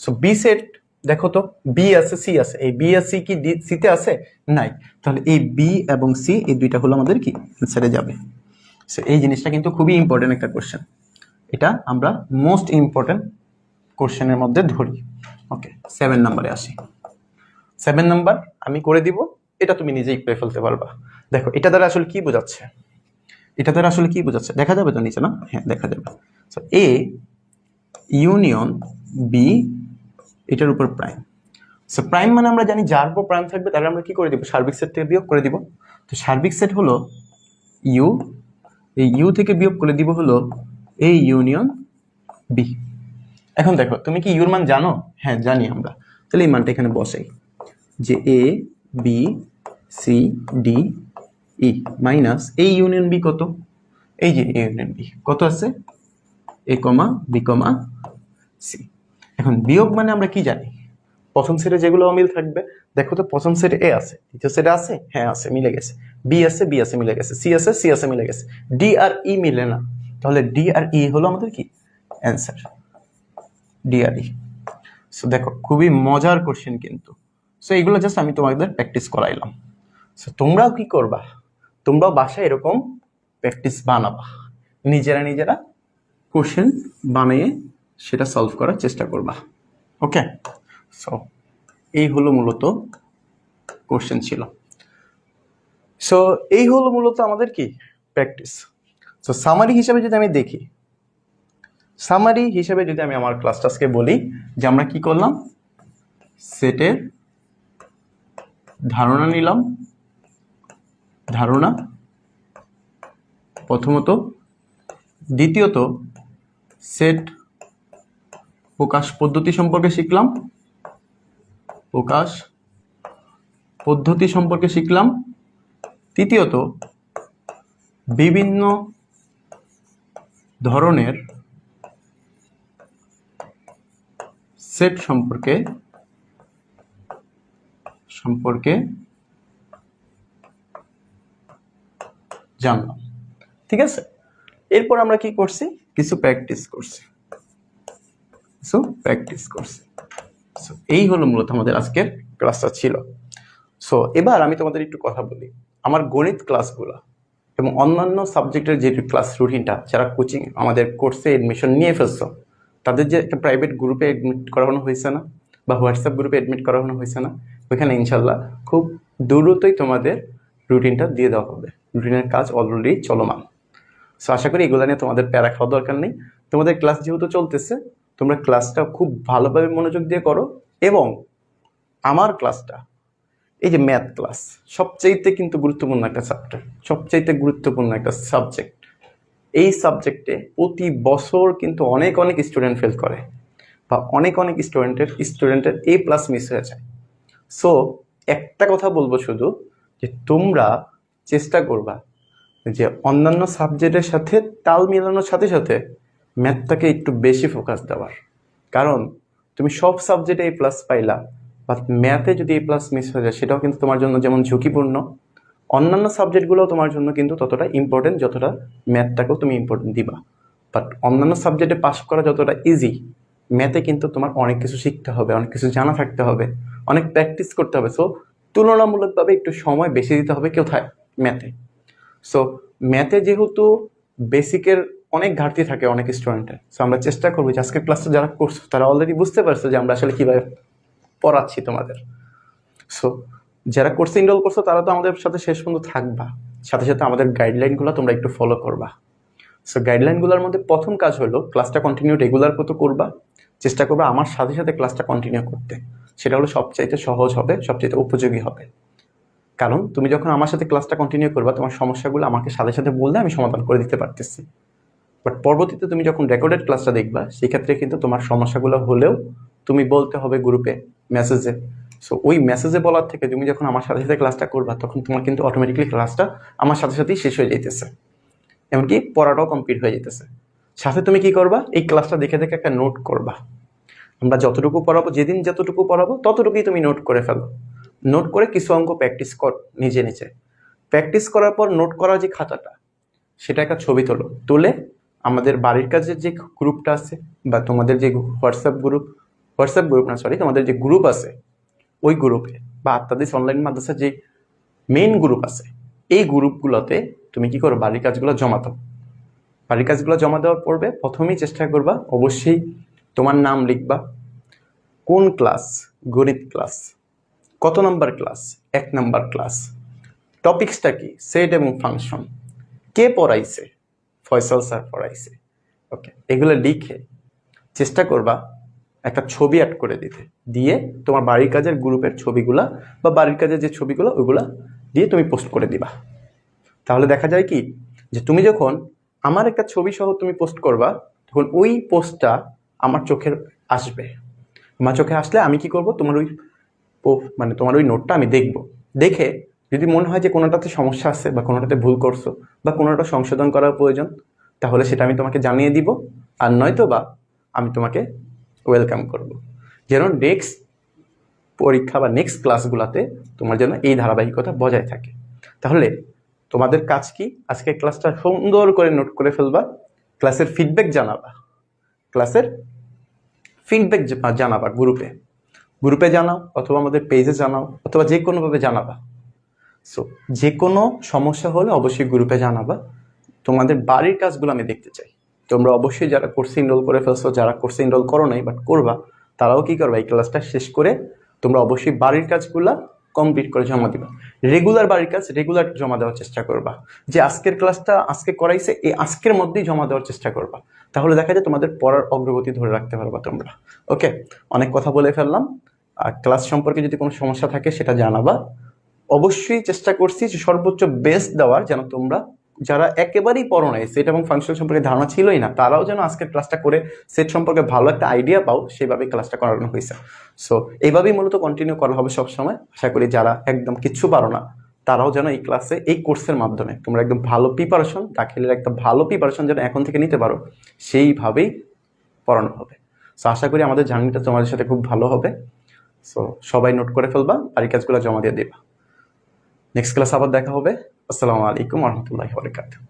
সো বি সেট দেখো তো বি আছে সি আছে, এই বি আর সি কি সিতে আছে, নাই, তাহলে এই বি এবং সি এই দুইটা হলো আমাদের কি অ্যান্সারে যাবে। সো এই জিনিসটা কিন্তু খুবই ইম্পর্টেন্ট একটা কোশ্চেন, এটা আমরা মোস্ট ইম্পর্টেন্ট কোশ্চেনের মধ্যে ধরি। ওকে, 7 নম্বরে আসি। 7 নাম্বার আমি করে দিব, এটা তুমি নিজেই করে ফেলতে পারবা। দেখো এটা দ্বারা আসলে কি বোঝাচ্ছে, এটা দ্বারা আসলে কি বোঝাচ্ছে, দেখা যাবে তো নিচে না, হ্যাঁ দেখা যাবে। সো এ ইউনিয়ন বি এটার উপর প্রাইম, সো প্রাইম মানে আমরা জানি যার উপর প্রাইম থাকবে তাহলে আমরা কি করে দিব, সার্বিক সেট থেকে বিয়োগ করে দিব। তো সার্বিক সেট হলো ইউ, এই ইউ থেকে বিয়োগ করে দিব হলো এ ইউনিয়ন বি। এখন দেখো তুমি কি ইউর মান জানো, হ্যাঁ জানি আমরা, তাহলে এই মানটা এখানে বসাই যে A B C D E minus A union B কত, এই যে এ ইউনিয়ন বি কত আছে, এ কমা বি কমা সি। এখন বিয়োগ মানে আমরা কি জানি, প্রথম সেটে যেগুলো অমিল থাকবে, দেখো তো প্রথম সেটে এ আছে, দ্বিতীয় সেটে আছে, হ্যাঁ আছে, মিলে গেছে, বি আছে, বি আছে, মিলে গেছে, সি আছে, সি আছে, মিলে গেছে, ডি আর ই মিলে না, তাহলে ডি আর ই হলো আমাদের কি অ্যান্সার, ডি আর ই। সো দেখো খুবই মজার কোশ্চেন কিন্তু, সো এইগুলো জাস্ট আমি তোমাদের প্র্যাকটিস করাইলাম। সো তোমরাও কি করবা, তোমরাও বাসায় এরকম প্র্যাকটিস বানাবা, নিজেরা নিজেরা কোশ্চেন বানিয়ে সেটা সলভ করার চেষ্টা করবা। ওকে, সো এই হলো মূলত কোশ্চেন ছিল, সো এই হলো মূলত আমাদের কি প্র্যাকটিস। সো সামারি হিসাবে যদি আমি দেখি, সামারি হিসেবে যদি আমি আমার ক্লাসটা আজকে বলি যে আমরা কি করলাম, সেটের ধারণা নিলাম, ধারণা প্রথমত, দ্বিতীয়ত সেট প্রকাশ পদ্ধতি সম্পর্কে শিখলাম, প্রকাশ পদ্ধতি সম্পর্কে শিখলাম, তৃতীয়ত বিভিন্ন ধরনের সেট সম্পর্কে জানলাম। ঠিক আছে, এরপর আমরা কি করছি, কিছু প্র্যাকটিস করছি, সো এই হলো মূলত আমাদের আজকের ক্লাসটা ছিল। সো এবার আমি তোমাদের একটু কথা বলি, আমার গণিত ক্লাসগুলো এবং অন্যান্য সাবজেক্টের যে ক্লাস রুটিনটা, যারা কোচিং আমাদের কোর্সে এডমিশন নিয়ে ফেলছো তাদের যে একটা প্রাইভেট গ্রুপে এডমিট করানো হয়েছে না, বা হোয়াটসঅ্যাপ গ্রুপে এডমিট করানো হয়েছে না, ওইখানে ইনশাল্লাহ খুব দ্রুতই তোমাদের রুটিনটা দিয়ে দেওয়া হবে, রুটিনের কাজ অলরেডি চলমান। সো আশা করি এগুলো নিয়ে তোমাদের প্যারা খাওয়া দরকার নেই, তোমাদের ক্লাস যেহেতু চলতেছে তোমরা ক্লাসটা খুব ভালোভাবে মনোযোগ দিয়ে করো, এবং আমার ক্লাসটা এই যে ম্যাথ ক্লাস সবচাইতে কিন্তু গুরুত্বপূর্ণ একটা চ্যাপ্টার, সবচাইতে গুরুত্বপূর্ণ একটা সাবজেক্ট। এই সাবজেক্টে প্রতি বছর কিন্তু অনেক অনেক স্টুডেন্ট ফেল করে, বা অনেক অনেক স্টুডেন্টের এ প্লাস মিস হয়ে যায়। সো একটা কথা বলবো শুধু, যে তোমরা চেষ্টা করবা যে অন্যান্য সাবজেক্টের সাথে তাল মিলানোর সাথে সাথে ম্যাথটাকে একটু বেশি ফোকাস দেওয়ার, কারণ তুমি সব সাবজেক্টে এ প্লাস পাইলা, বাট ম্যাথে যদি এ প্লাস মিস হয়ে যায় সেটাও কিন্তু তোমার জন্য যেমন ঝুঁকিপূর্ণ, অন্যান্য সাবজেক্টগুলোও তোমার জন্য কিন্তু ততটা ইম্পর্টেন্ট যতটা ম্যাথটাকেও তুমি ইম্পর্টেন্ট দিবা। বাট অন্যান্য সাবজেক্টে পাস করা যতটা ইজি, ম্যাথে কিন্তু তোমার অনেক কিছু শিখতে হবে, অনেক কিছু জানা থাকতে হবে, অনেক প্র্যাকটিস করতে হবে। সো তুলনামূলকভাবে একটু সময় বেশি দিতে হবে কোথায়, ম্যাথে। সো ম্যাথে যেহেতু বেসিকের অনেক ঘাটতি থাকে অনেক স্টুডেন্টের। সো আমরা চেষ্টা করবো যে আজকের ক্লাসটা যারা করছো তারা অলরেডি বুঝতে পারছো যে আমরা আসলে কিভাবে পড়াচ্ছি তোমাদের। সো যারা কোর্সে এনরোল করছো তারা তো আমাদের সাথে শেষ পর্যন্ত থাকবা, সাথে সাথে আমাদের গাইডলাইনগুলো তোমরা একটু ফলো করবা। সো গাইডলাইনগুলোর মধ্যে প্রথম কাজ হলো ক্লাসটা কন্টিনিউ রেগুলার মতো করবা, চেষ্টা করবা আমার সাথে সাথে ক্লাসটা কন্টিনিউ করতে। সেটা হলো সবচাইতে সহজ হবে, সবচাইতে উপযোগী হবে। কারণ তুমি যখন আমার সাথে ক্লাসটা কন্টিনিউ করবা তোমার সমস্যাগুলো আমাকে সাথে সাথে বললে আমি সমাধান করে দিতে পারতেছি। বাট পরবর্তীতে তুমি যখন রেকর্ডেড ক্লাসটা দেখবা সেক্ষেত্রে কিন্তু তোমার সমস্যাগুলো হলেও তুমি বলতে হবে গ্রুপে, মেসেজে। সো ওই মেসেজে বলার থেকে তুমি যখন আমার সাথে সাথে ক্লাসটা করবা তখন তোমার কিন্তু অটোমেটিকলি ক্লাসটা আমার সাথে সাথেই শেষ হয়ে যাইতেছে, এমনকি পড়াটাও কমপ্লিট হয়ে যেতেছে। সাথে তুমি কি করবা, এই ক্লাসটা দেখে দেখে একটা নোট করবা। আমরা যতটুকু পড়াবো, যেদিন যতটুকু পড়াবো ততটুকুই তুমি নোট করে ফেলো। নোট করে কিছু অঙ্ক প্র্যাকটিস কর নিজে নিজে। প্র্যাকটিস করার পর নোট করা যে খাতাটা সেটা একটা ছবি তোলো, তুলে আমাদের বাড়ির কাজের যে গ্রুপটা আছে বা তোমাদের যে হোয়াটসঅ্যাপ গ্রুপ না সরি তোমাদের যে গ্রুপ আছে ওই গ্রুপে বা আত্মাদিস অনলাইন মাদ্রাসার যে মেইন গ্রুপ আছে এই গ্রুপগুলোতে তুমি কি করো, বাড়ির কাজগুলো জমা দাও। বাড়ির কাজগুলো জমা দেওয়ার পূর্বে প্রথমেই চেষ্টা করবা অবশ্যই তোমার নাম লিখবা, কোন ক্লাস, গণিত ক্লাস, কত নম্বর ক্লাস, 1 নম্বর ক্লাস, টপিক্সটা কি, সেট এবং ফাংশন, কে পড়াইছে, ফয়সাল স্যার পড়াইছে। ওকে, এগুলো লিখে চেষ্টা করবা একটা ছবি অ্যাড করে দিতে, দিয়ে তোমার বাড়ির কাজের গ্রুপের ছবিগুলা বা বাড়ির কাজের যে ছবিগুলো ওইগুলা দিয়ে তুমি পোস্ট করে দিবা। তাহলে দেখা যায় কি যে তুমি যখন আমার একটা ছবি সহ তুমি পোস্ট করবা তখন ওই পোস্টটা আমার চোখে আসবে। আমার চোখে আসলে আমি কি করব, তোমার ওই মানে তোমার ওই নোটটা আমি দেখব। দেখে যদি মনে হয় যে কোনোটাতে সমস্যা আছে বা কোনোটাতে ভুল করছো বা কোনোটা সংশোধন করার প্রয়োজন তাহলে সেটা আমি তোমাকে জানিয়ে দিব, আর নয়তো বা আমি তোমাকে ওয়েলকাম করব। যেন নেক্সট পরীক্ষা বা নেক্সট ক্লাসগুলোতে তোমার জন্য এই ধারাবাহিকতা বজায় থাকে। তাহলে তোমাদের কাজ কি, আজকে ক্লাসটা সুন্দর করে নোট করে ফেলবা, ক্লাসের ফিডব্যাক জানাবা, ক্লাসের ফিডব্যাক জানাবা গ্রুপে জানাও অথবা আমাদের পেজে জানাও অথবা যে কোনোভাবে জানাবা। সো যে কোনো সমস্যা হলে অবশ্যই গ্রুপে জানাবা। তোমাদের বাড়ির কাজগুলো আমি দেখতে চাই। তোমরা অবশ্যই যারা কোর্সে এনরোল করে ফেলছো, যারা কোর্সে এনরোল করো নাই বাট করবা, তারাও কি করবা, এই ক্লাসটা শেষ করে তোমরা অবশ্যই বাড়ির কাজগুলা কমপ্লিট করে জমা দিবা। রেগুলার বাড়ির কাজ রেগুলার জমা দেওয়ার চেষ্টা করবা। যে আজকের ক্লাসটা আজকে করাইছে এই আজকের মধ্যেই জমা দেওয়ার চেষ্টা করবা। তাহলে দেখা যায় তোমাদের পড়ার অগ্রগতি ধরে রাখতে পারবা তোমরা। ওকে, অনেক কথা বলে ফেললাম। আর ক্লাস সম্পর্কে যদি কোনো সমস্যা থাকে সেটা জানাবা। অবশ্যই চেষ্টা করছি যে সর্বোচ্চ বেস্ট দেওয়ার, যেন তোমরা যারা একেবারেই পড়ো নাই সেট এবং ফাংশন সম্পর্কে ধারণা ছিলই না তারাও যেন আজকের ক্লাসটা করে সেট সম্পর্কে ভালো একটা আইডিয়া পাও, সেভাবেই ক্লাসটা করানো হয়েছে। সো এইভাবেই মূলত কন্টিনিউ করা হবে সবসময়। আশা করি যারা একদম কিচ্ছু পারো না তারাও যেন এই ক্লাসে এই কোর্সের মাধ্যমে তোমরা একদম ভালো প্রিপারেশন, দাখিলের একটা ভালো প্রিপারেশন যেন এখন থেকে নিতে পারো সেইভাবেই পড়ানো হবে। সো আশা করি আমাদের জার্নিটা তোমাদের সাথে খুব ভালো হবে। সো সবাই নোট করে ফেলবা, বাড়ির কাজগুলো জমা দিয়ে দেবা। নেক্সট ক্লাস আবার দেখা হবে। আসসালামু আলাইকুম ওয়া রাহমাতুল্লাহি ওয়া বারাকাতুহু।